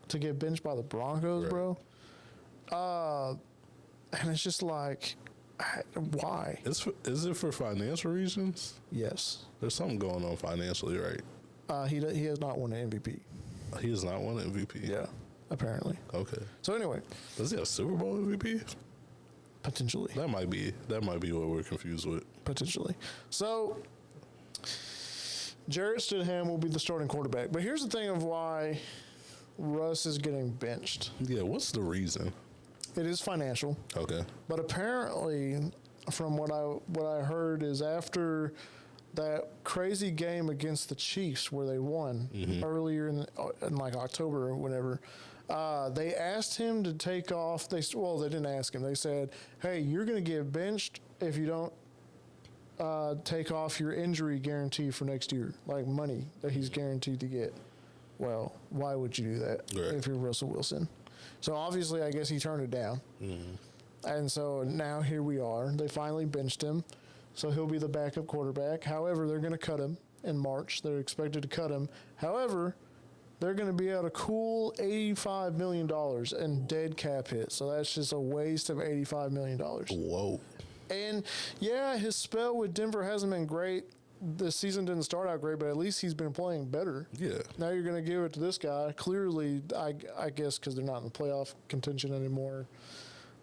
to get benched by the Broncos, Right. bro? And it's just like, why? Is it for financial reasons? Yes. There's something going on financially, right? He has not won an MVP. He has not won an MVP. Yeah, apparently. Okay. So anyway, Does he have Super Bowl MVP? potentially. That might be what we're confused with. Potentially. So Jarrett Stidham will be the starting quarterback. But here's the thing of why Russ is getting benched. Yeah, what's the reason? It is financial. Okay. But apparently, from what I heard, is after that crazy game against the Chiefs where they won earlier in like October or whenever, they asked him to take off. They didn't ask him. They said, "Hey, you're going to get benched if you don't take off your injury guarantee for next year, like money that he's guaranteed to get." Well, why would you do that if you're Russell Wilson? So obviously, I guess he turned it down. And so now here we are. They finally benched him. So he'll be the backup quarterback. However, they're going to cut him in March. They're expected to cut him. However, they're going to be at a cool $85 million in dead cap hit. So that's just a waste of $85 million. Whoa. And, yeah, his spell with Denver hasn't been great. The season didn't start out great, but at least he's been playing better. Yeah. Now you're going to give it to this guy. Clearly, I guess because they're not in the playoff contention anymore.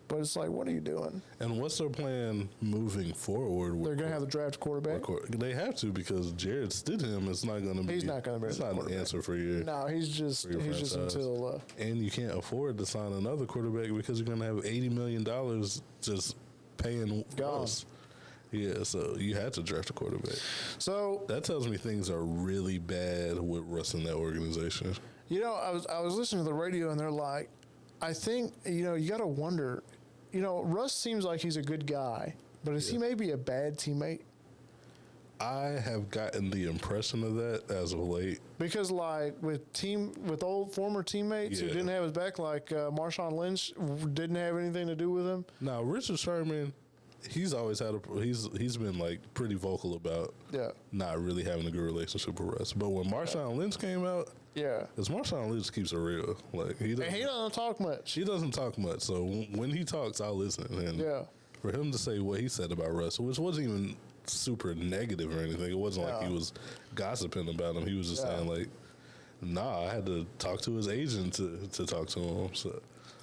But it's like, what are you doing? And what's their plan moving forward? They're going to have the draft quarterback. They have to because Jared Stidham is not going to be. He's not going to be. It's not an answer for you. No, he's just until. And you can't afford to sign another quarterback because you're going to have $80 million just paying Russ. Yeah, so you had to draft a quarterback. So that tells me things are really bad with Russ in that organization. You know, I was listening to the radio and they're like, I think, you know, you got to wonder, you know, Russ seems like he's a good guy, but is he maybe a bad teammate? I have gotten the impression of that as of late. Because like with old former teammates who didn't have his back, like Marshawn Lynch didn't have anything to do with him. Now, Richard Sherman, he's always had he's been like pretty vocal about not really having a good relationship with Russ. But when Marshawn Lynch came out, because Marshawn Lynch keeps it real. Like he doesn't talk much. He doesn't talk much. So when he talks, I'll listen. And for him to say what he said about Russ, which wasn't even super negative or anything, it wasn't like he was gossiping about him. He was just saying like, nah, I had to talk to his agent to talk to him.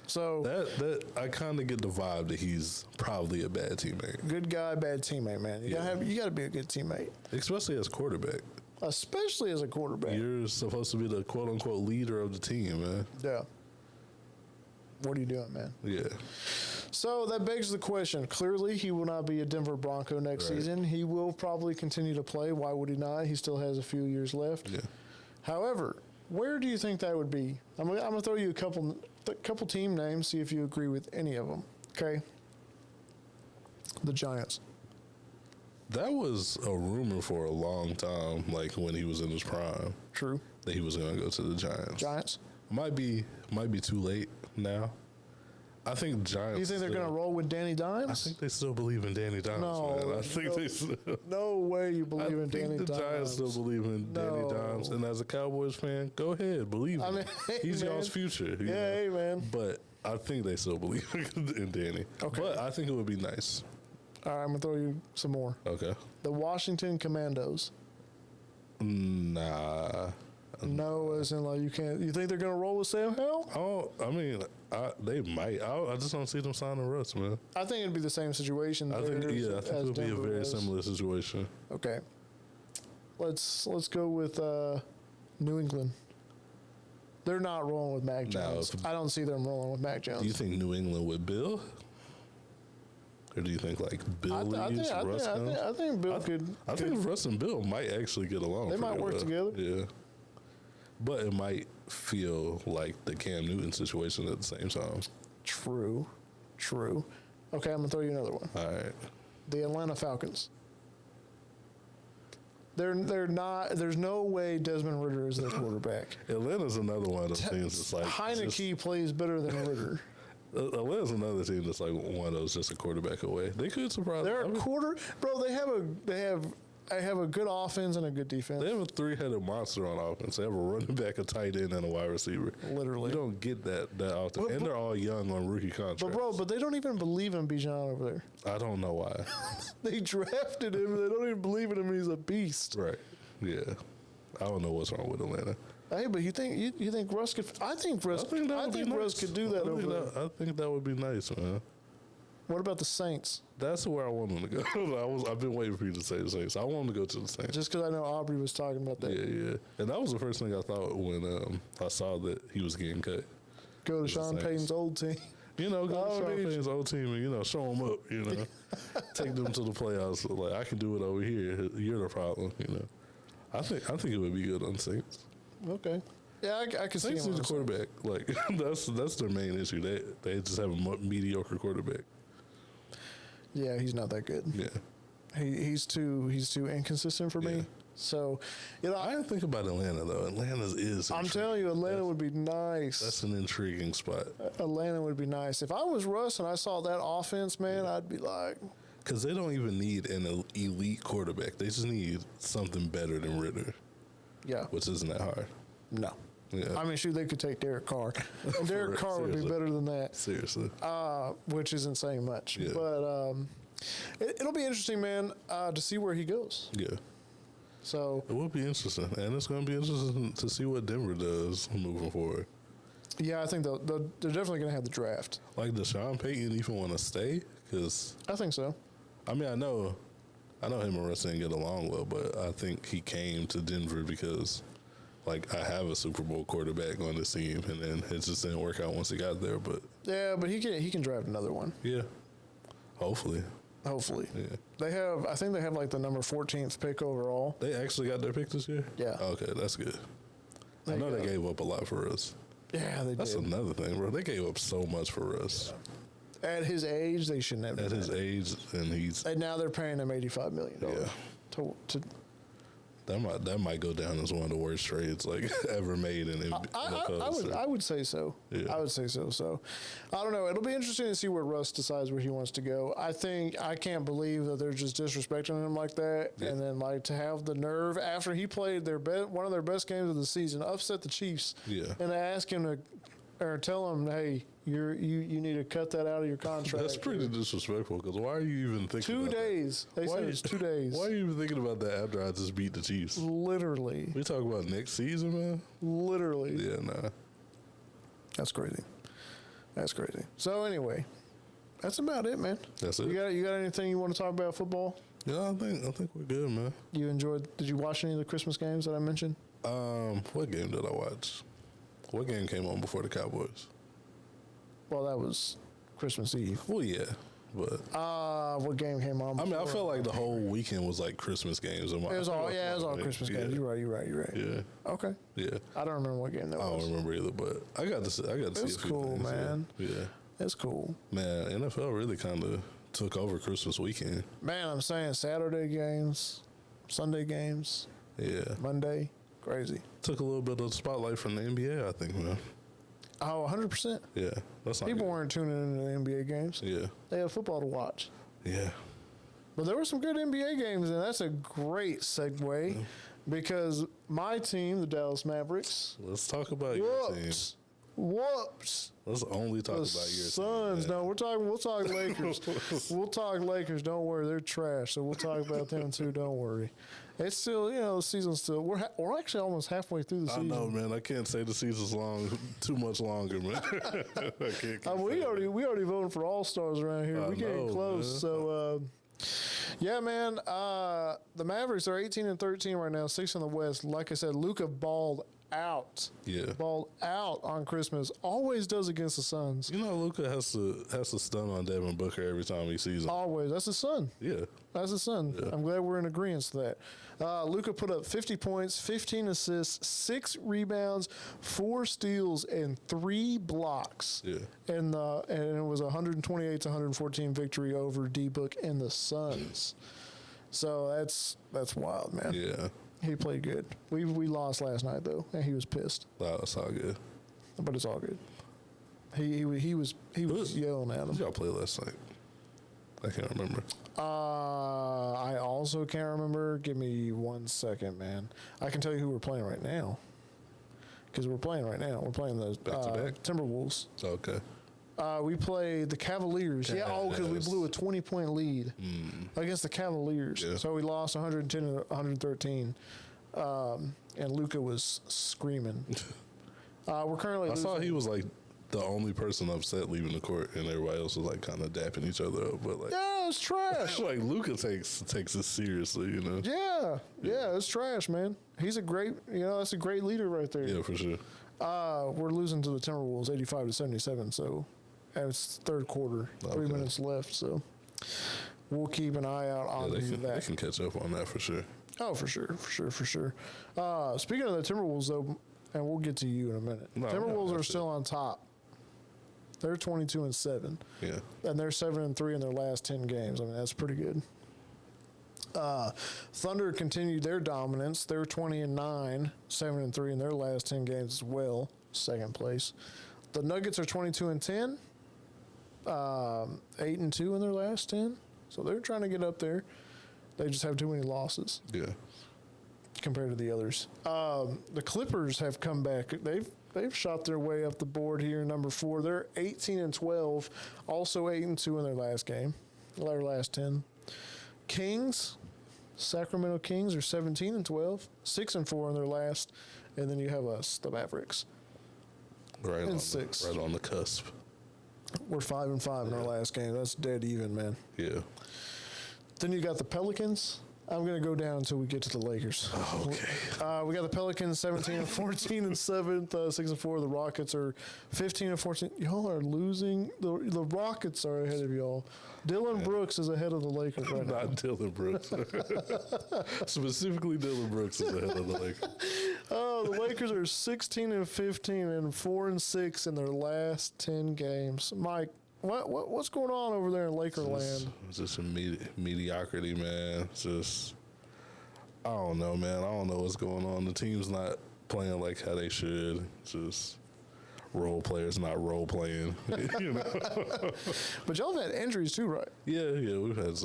So that I kind of get the vibe that he's probably a bad teammate. Good guy, bad teammate, man. You gotta be a good teammate, especially as quarterback. Especially as a quarterback, you're supposed to be the quote unquote leader of the team, man. Yeah. What are you doing, man? Yeah. So that begs the question. Clearly, he will not be a Denver Bronco next season. He will probably continue to play. Why would he not? He still has a few years left. Yeah. However, where do you think that would be? I'm gonna throw you a couple team names. See if you agree with any of them. Okay. The Giants. That was a rumor for a long time, like when he was in his prime. True. That he was going to go to the Giants. Giants. Might be too late now. I think Giants. Do you think they're going to roll with Danny Dimes? I think they still believe in Danny Dimes. No, man. I think they still. No way you believe in Danny Dimes. The Giants still believe in Danny Dimes, and as a Cowboys fan, go ahead, believe him. He's y'all's future. Hey man. But I think they still believe in Danny. Okay. But I think it would be nice. All right, I'm gonna throw you some more. Okay. The Washington Commandos. Nah. No, as in like you can't. You think they're gonna roll with Sam Howell? Oh, I mean, they might. I just don't see them signing Russ, man. I think it'd be the same situation. I think it would be a very similar situation. Okay. Let's go with New England. They're not rolling with Mac Jones. I don't see them rolling with Mac Jones. Do you think New England with Bill? Or do you think like Bill leaves, Russ comes? I think Bill could. I think Russ and Bill might actually get along. They might work together. Yeah. But it might feel like the Cam Newton situation at the same time. True. Okay, I'm going to throw you another one. All right. The Atlanta Falcons. They're not. There's no way Desmond Ridder is their quarterback. Atlanta's another one of those teams that's like Heineke plays better than Ridder. Atlanta's another team that's like one of those just a quarterback away. They could surprise. They're a quarter, bro. They have a good offense and a good defense. They have a three-headed monster on offense. They have a running back, a tight end, and a wide receiver. Literally, you don't get that often. And they're all young on rookie contracts. But they don't even believe in Bijan over there. I don't know why. They drafted him. They don't even believe in him. He's a beast. Right. Yeah. I don't know what's wrong with Atlanta. Hey, but you think Russ could? I think Russ could do that over there. I think that would be nice, man. What about the Saints? That's where I want him to go. I've been waiting for you to say the Saints. I want him to go to the Saints. Just because I know Aubrey was talking about that. Yeah. And that was the first thing I thought when I saw that he was getting cut. Go to Sean Payton's old team. Go to Sean Payton's old team and, show them up, Take them to the playoffs. Like, I can do it over here. You're the problem, I think it would be good on the Saints. Okay. Yeah, I can see Saints need a quarterback. Like, that's their main issue. They just have a mediocre quarterback. Yeah, he's not that good. Yeah. He's too inconsistent for me. So, I didn't think about Atlanta though. Atlanta is. I'm telling you, Atlanta would be nice. That's an intriguing spot. Atlanta would be nice. If I was Russ and I saw that offense, man, I'd be like. Because they don't even need an elite quarterback. They just need something better than Ridder. Yeah. Which isn't that hard. No. Yeah. I mean, shoot, they could take Derek Carr. And Derek Carr would be better than that. Seriously. Which isn't saying much. Yeah. But it'll be interesting, man, to see where he goes. Yeah. So it will be interesting. And it's going to be interesting to see what Denver does moving forward. Yeah, I think they're definitely going to have the draft. Like, does Sean Payton even want to stay? Because I think so. I mean, I know him and Russ didn't get along well, but I think he came to Denver because, like, I have a Super Bowl quarterback on this team, and then it just didn't work out once he got there. But yeah, but he can draft another one. Yeah, hopefully. Yeah, I think they have like the number 14th pick overall. They actually got their pick this year. Yeah. Okay, that's good. I know they gave up a lot for us. Yeah, they That's did. another thing, bro. They gave up so much for us. At his age, they shouldn't have. At his age, and now they're paying him $85 million. Yeah. To that might go down as one of the worst trades like ever made in NFL. I would say so. Yeah. I would say so. So I don't know. It'll be interesting to see where Russ decides where he wants to go. I can't believe that they're just disrespecting him like that, and then like to have the nerve after he played one of their best games of the season, upset the Chiefs, and to ask him to or tell him, hey, you need to cut that out of your contract. That's pretty disrespectful. Because why are you even thinking? 2 about days. That? They said it's 2 days. Why are you even thinking about that after I just beat the Chiefs? Literally. We talk about next season, man. Literally. Yeah, nah. That's crazy. So anyway, that's about it, man. That's it. You got anything you want to talk about football? Yeah, I think we're good, man. Did you watch any of the Christmas games that I mentioned? What game did I watch? What game came on before the Cowboys? Well, that was Christmas Eve. Well, yeah, but what game came on? I mean, I felt like the whole weekend was like Christmas games. It was all Christmas games. You're right. Yeah. Okay. Yeah. I don't remember what game that was. I don't remember either, but I got to see. It's cool, things, man. Yeah. It's cool. Man, NFL really kind of took over Christmas weekend. Man, I'm saying Saturday games, Sunday games. Yeah. Monday. Crazy. Took a little bit of the spotlight from the NBA, I think, man. Oh, 100%. Yeah. That's not People good. weren't tuning into the NBA games. Yeah. They had football to watch. Yeah. But there were some good NBA games, and that's a great segue because my team, the Dallas Mavericks. Let's talk about your team. Whoops. Let's only talk about your Suns. team. No, we'll talk Lakers. We'll talk Lakers. Don't worry, they're trash. So we'll talk about them too. Don't worry. It's still, the season's still. We're actually almost halfway through the season. I know, man. I can't say the season's too much longer, man. We already voted for all stars around here. We getting close. Man. So, yeah, man. The Mavericks are 18-13 right now, 6th in the West. Like I said, Luka balled out. Yeah. Balled out on Christmas. Always does against the Suns. Luka has to stun on Devin Booker every time he sees him. Always. That's his son. Yeah. That's his son. Yeah. I'm glad we're in agreement to that. Luka put up 50 points, 15 assists, 6 rebounds, 4 steals, and 3 blocks. Yeah. And it was a 128-114 victory over D-Book and the Suns. So that's wild, man. Yeah. He played good. We lost last night though, and he was pissed. Oh, that's all good. But it's all good. He was yelling at Who him. y'all play last night? I can't remember. I also can't remember. Give me 1 second, man. I can tell you who we're playing right now. Because we're playing right now. We're playing the Back-to-back? Timberwolves. Okay. We played the Cavaliers. Yeah, because we Cavs. blew a 20-point lead against the Cavaliers. Yeah. So we lost 110 to 113. And Luka was screaming. We're currently I saw losing. he was like the only person upset leaving the court, and everybody else was like kind of dapping each other up. But like, Yeah, it's trash. like Luka takes it seriously, you know. Yeah, it's trash, man. He's a great, that's a great leader right there. Yeah, for sure. We're losing to the Timberwolves 85 to 77, so it's third quarter, 3 Okay. minutes left, so we'll keep an eye out on Yeah, they that. can catch up on that for sure. Oh, for sure. Speaking of the Timberwolves, though, and we'll get to you in a minute. No, Timberwolves no, are that's still on top. They're 22-7, Yeah. and they're 7-3 in their last 10 games. I mean, that's pretty good. Thunder continued their dominance. They're 20-9, 7-3 in their last 10 games as well. Second place. The Nuggets are 22-10, 8-2 in their last 10. So they're trying to get up there. They just have too many losses Yeah. compared to the others. The Clippers have come back. They've shot their way up the board here. Number 4, they're 18-12, also 8-2 in their last game, their last 10. Kings, Sacramento Kings are 17-12, 6-4 in their last, and then you have us, the Mavericks. Right And on 6. Right on the cusp. We're 5-5 in our last game. That's dead even, man. Yeah. Then you got the Pelicans. I'm going to go down until we get to the Lakers. Okay. We got the Pelicans 17-14 and 7th, 6-4. The Rockets are 15-14. Y'all are losing. The Rockets are ahead of y'all. Dylan Brooks is ahead of the Lakers right now. Not Dylan Brooks. Specifically, Dylan Brooks is ahead of the Lakers. Oh, the Lakers are 16-15 and 4-6 in their last 10 games. Mike, what's going on over there in Lakerland? It's just a mediocrity, man. It's just, I don't know, man. I don't know what's going on. The team's not playing like how they should. It's just role players not role playing. You know? But y'all have had injuries too, right? Yeah, we've had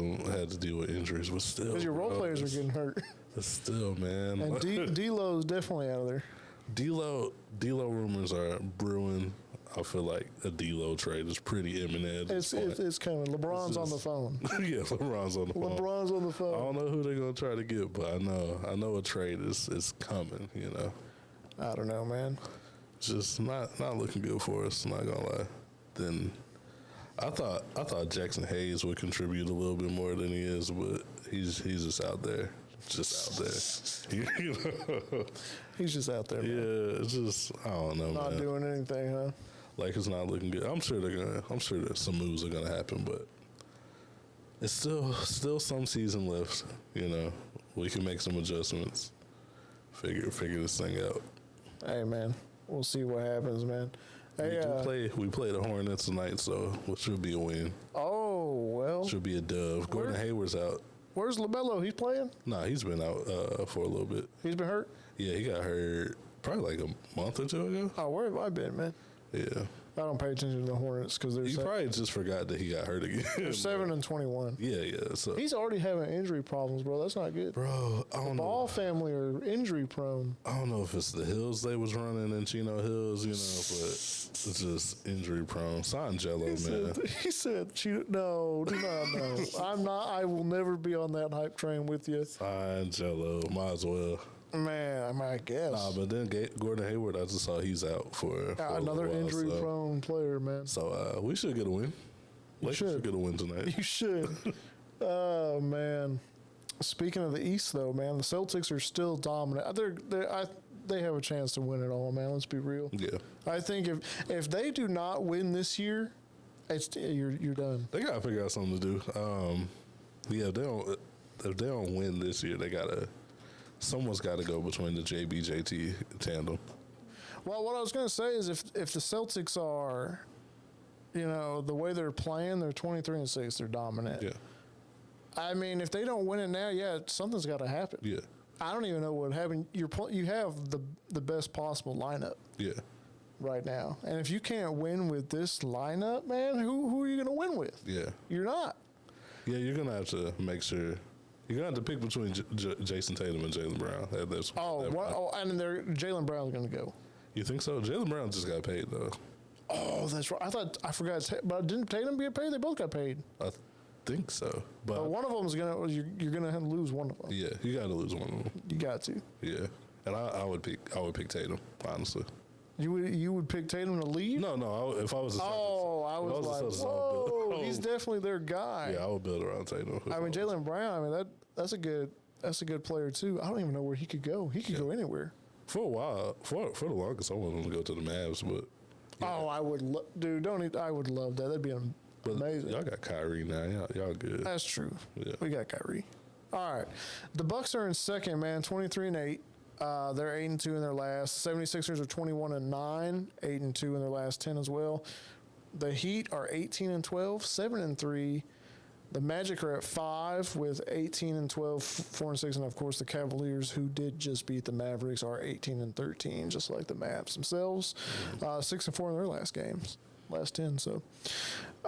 to deal with injuries, but still. Because your role bro, players are getting hurt. It's still, man. And D-Lo's definitely out of there. D-Lo rumors are brewing. I feel like a D-Lo trade is pretty imminent. It's coming. LeBron's on the phone. Yeah, LeBron's on the phone. LeBron's on the I phone. don't know who they're gonna try to get, but I know a trade is coming. You know, I don't know, man. it's just not looking good for us. Not gonna lie. Then I thought Jackson Hayes would contribute a little bit more than he is, but he's just out there. You know? He's just out there, man. Yeah, it's just I don't know, Not man. doing anything, huh? Like it's not looking good. I'm sure that some moves are gonna happen, but it's still some season left. You know, we can make some adjustments. Figure this thing out. Hey, man. We'll see what happens, man. Hey, We play the Hornets tonight, so it should be a win. Oh, well. Should be a dub. Gordon Hayward's out. Where's LaMelo? He's playing? Nah, he's been out for a little bit. He's been hurt? Yeah, he got hurt probably like a month or two ago. Oh, where have I been, man? Yeah. I don't pay attention to the Hornets because they're, You probably just forgot that he got hurt again. they're 7-21. Yeah. So, He's already having injury problems, bro. That's not good. bro, I don't know. Ball family are injury prone. I don't know if it's the hills they was running in Chino Hills, you know, but it's just injury prone. Sign Jello, man. He said, no, do not know. I'm not. I will never be on that hype train with you. Sign Jello. Might as well. Man, I guess. Nah, but then Gordon Hayward, I just saw he's out for another injury prone player, man. So we should get a win. Lakers should get a win tonight. You should. Oh, man. Speaking of the East, though, man, the Celtics are still dominant. They have a chance to win it all, man. Let's be real. Yeah. I think if they do not win this year, you're done. They gotta figure out something to do. Yeah, if they don't win this year, someone's got to go between the JB-JT tandem. Well, what I was going to say is if the Celtics are, the way they're playing, they're 23-6, they're dominant. Yeah. I mean, if they don't win it now, yeah, something's got to happen. Yeah. I don't even know what happened. You have the best possible lineup Yeah. right now, and if you can't win with this lineup, man, who are you going to win with? Yeah. You're not. Yeah, you're gonna have to make sure. You're gonna have to pick between Jason Tatum and Jaylen Brown. And Jaylen Brown's going to go. You think so? Jaylen Brown just got paid though. Oh, that's right. I forgot. But didn't Tatum get paid? They both got paid. I think so, but One of them is you're gonna have to lose one of them. yeah, you got to lose one of them. You got to. Yeah, and I would pick Tatum honestly. You would pick Tatum to leave? No. If I was, I was like, whoa, he's definitely their guy. Yeah, I would build around Tatum. I mean, Jaylen Brown. I mean, that's a good player too. I don't even know where he could go. He could go anywhere. For a while, for the longest, I wanted him to go to the Mavs, but Oh, I would, dude. I would love that. That'd be amazing. y'all got Kyrie now. Y'all good. That's true. Yeah. We got Kyrie. All right. The Bucks are in second, man, 23-8. They're 8-2 in their last. 76ers are 21-9, 8-2 in their last 10 as well. The Heat are 18-12, 7-3. The Magic are at 5 with 18-12, 4-6, and of course the Cavaliers, who did just beat the Mavericks, are 18-13, just like the Mavs themselves. 6-4 in their last games, last 10. So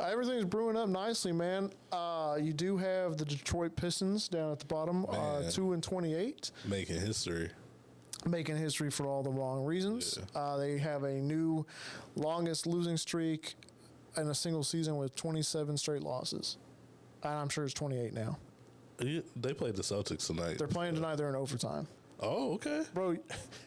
everything's brewing up nicely, man. You do have the Detroit Pistons down at the bottom, 2-28, Making history. Making history for all the wrong reasons. Yeah. They have a new longest losing streak in a single season with 27 straight losses. I'm sure it's 28 now. They played the Celtics tonight. They're playing tonight. They're in overtime. Oh, okay. Bro,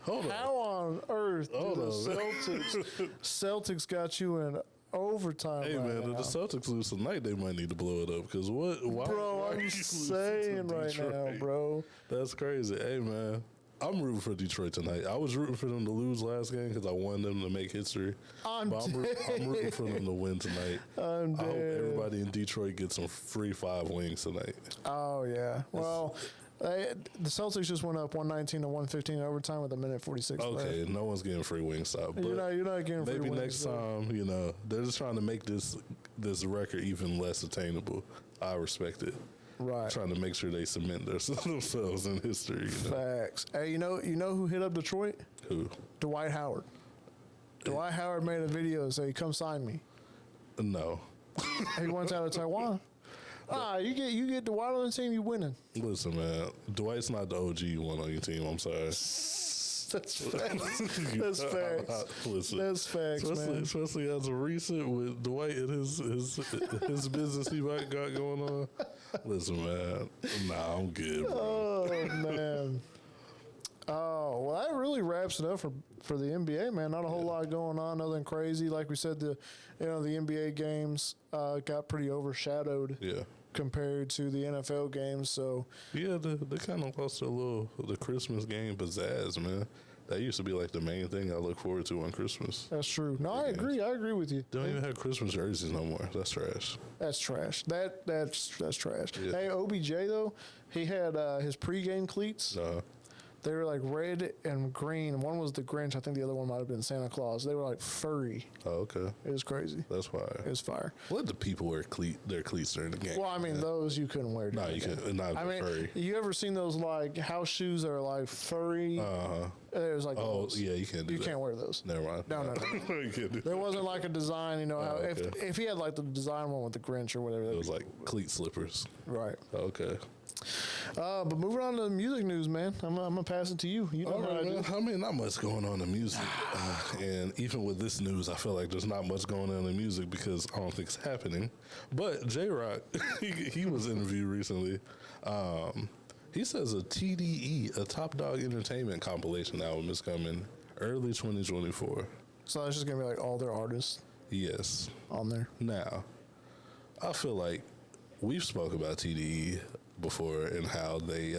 Hold on. how on earth do the Celtics got you in overtime? Hey, right man, now? if the Celtics lose tonight, they might need to blow it up. Because why Bro, are I'm you saying losing to right now, Detroit? bro. That's crazy. Hey, man. I'm rooting for Detroit tonight. I was rooting for them to lose last game because I wanted them to make history. I'm rooting for them to win tonight. I hope everybody in Detroit gets some free 5 wings tonight. Oh, yeah. Well, the Celtics just went up 119-115 in overtime with a minute 46 left. Okay, no one's getting free wing stop. But You're not getting free maybe wings, next time, they're just trying to make this record even less attainable. I respect it. Right. Trying to make sure they cement themselves in history. Facts. Hey, you know who hit up Detroit? Who? Dwight Howard. Dwight Howard made a video and said, "Come sign me." No. He went out of Taiwan. You get Dwight on the team, you winning. Listen, man. Dwight's not the OG you want on your team. I'm sorry. That's facts. That's facts. Listen, that's facts, man. Especially as a recent with Dwight and his business he might got going on. Listen, man. Nah, I'm good, bro. Oh man. Oh well, that really wraps it up for the NBA, man. Not a whole lot going on, nothing crazy. Like we said, the NBA games got pretty overshadowed. Yeah. Compared to the NFL games, so yeah, they kind of lost the Christmas game pizzazz, man. That used to be like the main thing I look forward to on Christmas. That's true. No, I agree. I agree with you. They don't even have Christmas jerseys no more. That's trash. That's trash. That's trash. Yeah. Hey, OBJ though, he had his pregame cleats. They were like red and green. One was the Grinch. I think the other one might have been Santa Claus. They were like furry. Oh, okay. It was crazy. That's fire. It was fire. Let the people wear their cleats during the game. Well, I mean, those you couldn't wear. No, you couldn't. Not furry. You ever seen those like house shoes that are like furry? It was like those. Yeah, you can't do that. You can't wear those. Never mind. No. You can't do There wasn't like a design, how okay. if he had like the design one with the Grinch or whatever. It was like cleat slippers. Right. Okay. But moving on to the music news, man. I'm gonna pass it to you. You know All how right, I do. man. I mean, not much going on in music, and even with this news, I feel like there's not much going on in music because I don't think it's happening. But J Rock, he was interviewed recently. He says a TDE, a Top Dog Entertainment compilation album, is coming early 2024. So it's just gonna be like all their artists Yes. on there. Now, I feel like we've spoke about TDE before and how they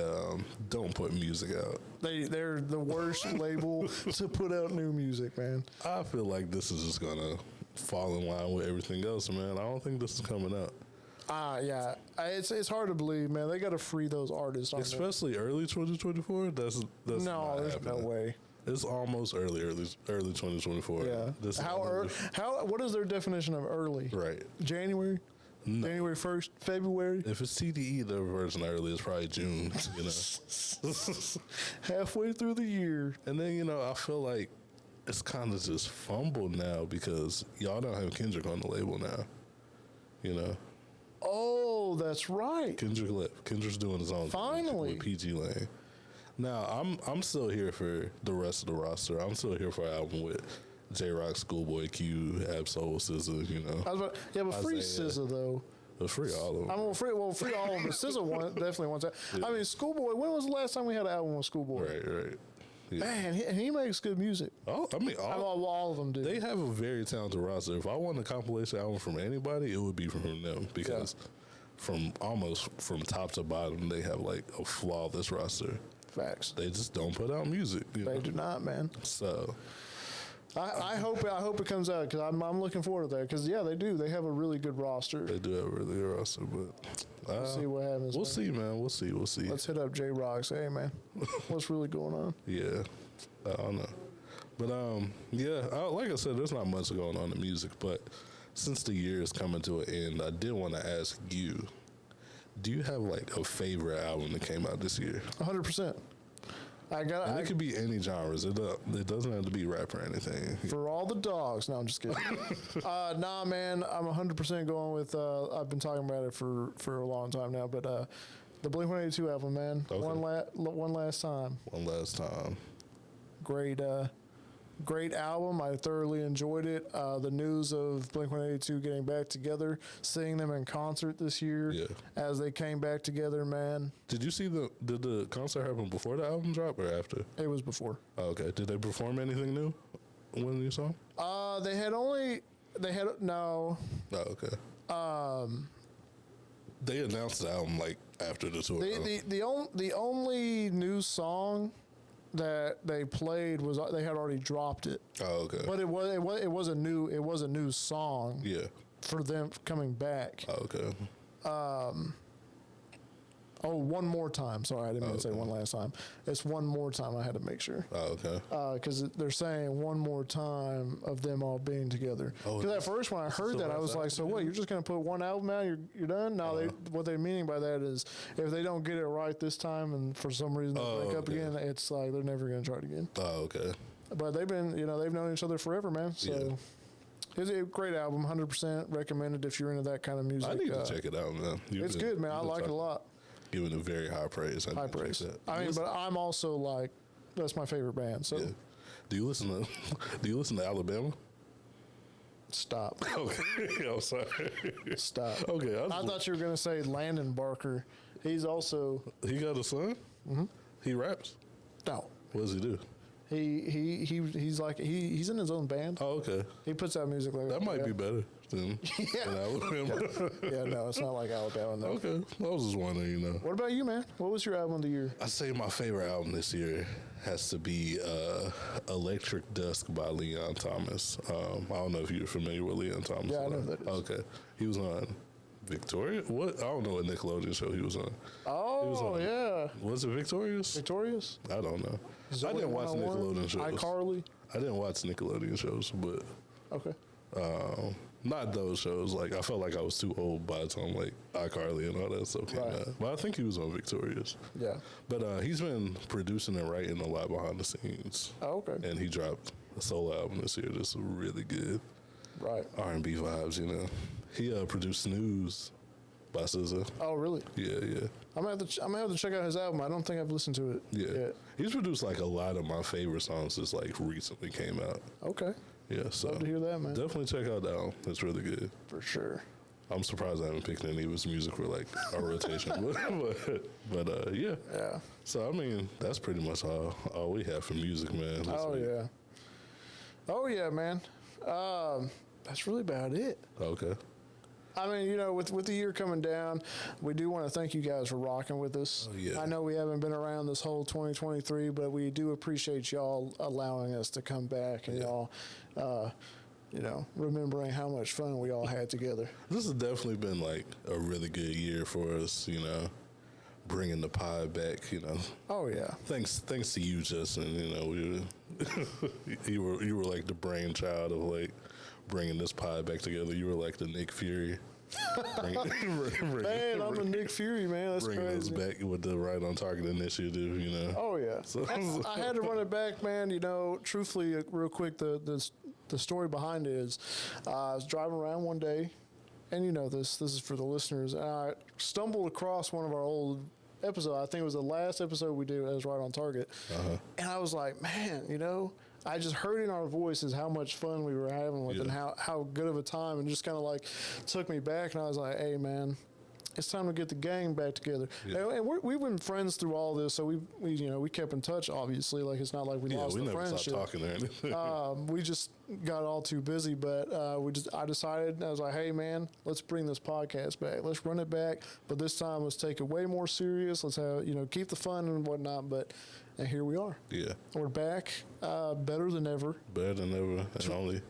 don't put music out. They're the worst label to put out new music, man. I feel like this is just gonna fall in line with everything else, man. I don't think this is coming out. Yeah. It's hard to believe, man. They got to free those artists on Especially early 2024. That's no, not there's happening. no way. It's almost early 2024. Yeah. This What is their definition of early? Right. January? No. January 1st, February? If it's TDE, the version early, it's probably June, you know. Halfway through the year. And then, you know, I feel like it's kind of just fumbled now because y'all don't have Kendrick on the label now, you know. Oh, that's right. Kendrick's doing his own Finally. thing with PG Lane. Now, I'm still here for the rest of the roster. I'm still here for an album with J-Rock, Schoolboy Q, Ab-Soul, SZA, you know. Yeah, but free Isaiah. SZA, though. But free all of them. I'm gonna free all of them. But SZA definitely wants that. Yeah. I mean, Schoolboy. When was the last time we had an album with Schoolboy? Right. Yeah. Man, he makes good music. Oh, I mean, All of them do. they have a very talented roster. If I want a compilation album from anybody, it would be from them because from top to bottom, they have like a flawless roster. Facts. They just don't put out music. You They know? do not, man. So I hope it comes out because I'm looking forward to that because they do. They have a really good roster. they do have a really good roster, but We'll see what happens. we'll man. see, man. We'll see. Let's hit up J-Rock. Say, hey, man, what's really going on? Yeah, I don't know, but like I said, there's not much going on in music. But since the year is coming to an end, I did want to ask you: do you have like a favorite album that came out this year? 100%. And it could be any genres. It doesn't have to be rap or anything. For all the dogs. No, I'm just kidding. Nah, man, I'm 100% going with. I've been talking about it for a long time now, but the Blink-182 album, man. Okay. One last time. One last time. Great album. I thoroughly enjoyed it. The news of Blink-182 getting back together, seeing them in concert this year as they came back together, man. Did you see did the concert happen before the album drop or after? It was before. Oh, okay. Did they perform anything new when you saw them? They had no. Oh, okay. They announced the album like after the tour. The only new song that they played was they had already dropped it. Oh, okay. But it was a new song. Yeah. For them coming back. Oh, okay. One more time. Sorry, I didn't mean to say one last time. It's one more time. I had to make sure. Oh, okay. Because they're saying one more time of them all being together. Oh, Because at first when I heard that, I was like, so what? You're just going to put one album out? You're done? No, what they're meaning by that is if they don't get it right this time and for some reason they break up again, it's like they're never going to try it again. Oh, okay. But they've been, they've known each other forever, man. So it's a great album, 100% recommended if you're into that kind of music. I need to check it out, man. It's good, man. I like it a lot. Giving it very high praise. High praise. I mean, but I'm also like, that's my favorite band. So, do you listen to Alabama? Stop. Okay, I'm sorry. Stop. Okay, I thought you were gonna say Landon Barker. He's also. He got a son. Mm-hmm. He raps. No. What does he do? He's like he's in his own band. Oh, okay. He puts out music like that. That might be better than Alabama. Yeah, no, it's not like Alabama. No. Okay, I was just wondering, What about you, man? What was your album of the year? I say my favorite album this year has to be Electric Dusk by Leon Thomas. I don't know if you're familiar with Leon Thomas. Yeah, I know who that is. Okay, he was on Victoria. What? I don't know what Nickelodeon show he was on. Oh, yeah. Was it Victorious? Victorious? I don't know. Zoe I didn't watch 101? Nickelodeon shows. iCarly? I didn't watch Nickelodeon shows, but Okay. not those shows. Like, I felt like I was too old by the time like iCarly and all that stuff came out. But I think he was on Victorious. Yeah. But he's been producing and writing a lot behind the scenes. Oh, okay. And he dropped a solo album this year that's really good. Right. R&B vibes, He produced Snooze by SZA. Oh, really? Yeah. I'm gonna have to check out his album. I don't think I've listened to it yet. He's produced like a lot of my favorite songs that's like recently came out. Okay. Yeah, so love to hear that, man. Definitely check out that album. It's really good. For sure. I'm surprised I haven't picked any of his music for like a rotation, but yeah. Yeah. So I mean, that's pretty much all we have for music, man. Oh yeah, man. That's really about it. Okay. I mean, with the year coming down, we do want to thank you guys for rocking with us. Oh, yeah. I know we haven't been around this whole 2023, but we do appreciate y'all allowing us to come back and y'all, remembering how much fun we all had together. This has definitely been like a really good year for us, bringing the pod back, Oh yeah. Thanks to you, Justin. You were like the brainchild of like bringing this pod back together. You were like the Nick Fury Man, I'm a Nick Fury, man. That's bringing us crazy. back with the Right on Target initiative, you know. Oh yeah. So- I had to run it back, man. You know, truthfully, real quick, the story behind it is, I was driving around one day, and you know this is for the listeners. And I stumbled across one of our old episodes. I think it was the last episode we did as Right on Target, and I was like, man, you know. I just heard in our voices how much fun we were having with it and how good of a time, and just kind of like took me back, and I was like, hey, man, it's time to get the gang back together. Yeah. And we've been friends through all this, so we kept in touch, obviously. Like, it's not like we lost we the never friendship. stopped talking or anything. We just got all too busy, but I decided, I was like, hey, man, let's bring this podcast back. Let's run it back, but this time let's take it way more serious. Let's have, keep the fun and whatnot, and here we are. Yeah. We're back, better than ever. Better than ever. And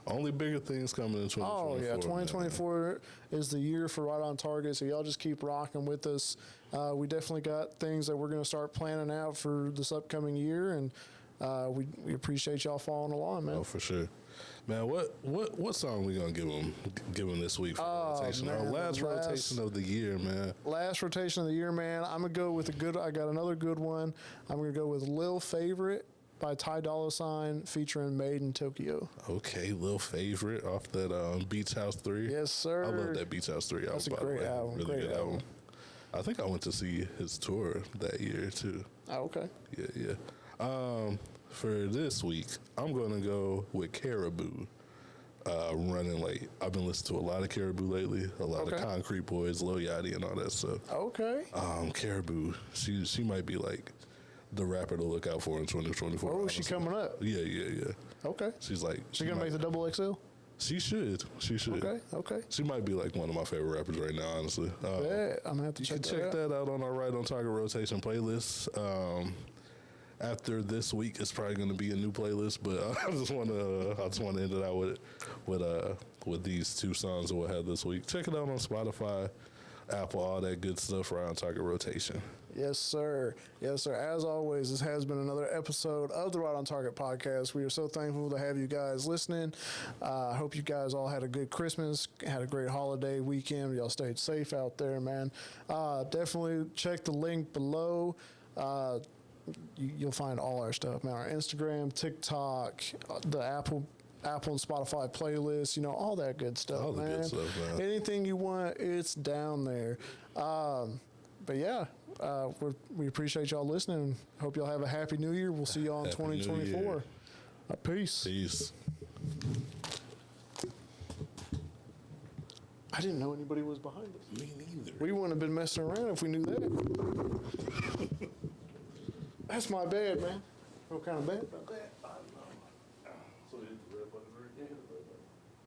only bigger things coming in 2024. Oh, yeah. 2024 is the year for Right on Target, so y'all just keep rocking with us. We definitely got things that we're going to start planning out for this upcoming year, and we appreciate y'all following along, man. Oh, for sure. Man, what song we gonna give them this week for rotation? Man, Our last rotation of the year, man. Last rotation of the year, man. I'm gonna go with I got another good one. I'm gonna go with Lil Favorite by Ty Dolla $ign featuring Made in Tokyo. Okay, Lil Favorite off that Beach House 3. Yes, sir. I love that Beach House 3 album. That's a by great the way. album. Really Great good album. I think I went to see his tour that year too. Oh, okay. Yeah. For this week, I'm gonna go with Caribou. Running Late. I've been listening to a lot of Caribou lately. A lot of Concrete Boys, Lil Yachty, and all that stuff. Okay. Caribou. She might be like the rapper to look out for in 2024. Oh, honestly. she coming up. Yeah. Okay. She's like She gonna make the double XL? She should. Okay. She might be like one of my favorite rappers right now, honestly. Yeah, I'm gonna have to You can check that out on our Right on Target rotation playlist. After this week, it's probably going to be a new playlist, but I just want to end it out with these two songs that we'll have this week. Check it out on Spotify, Apple, all that good stuff. Right on Target rotation. Yes, sir. Yes, sir. As always, this has been another episode of the Right on Target podcast. We are so thankful to have you guys listening. I hope you guys all had a good Christmas, had a great holiday weekend. Y'all stayed safe out there, man. Definitely check the link below. You'll find all our stuff, man. Our Instagram, TikTok, the Apple and Spotify playlist, all that good stuff, all the man. good stuff, man. Anything you want, it's down there. But yeah, we appreciate y'all listening. Hope y'all have a happy new year. We'll see y'all in Happy 2024. Peace. Peace. I didn't know anybody was behind us. Me neither. We wouldn't have been messing around if we knew that. That's my bad, man. Feel kind of bad about that.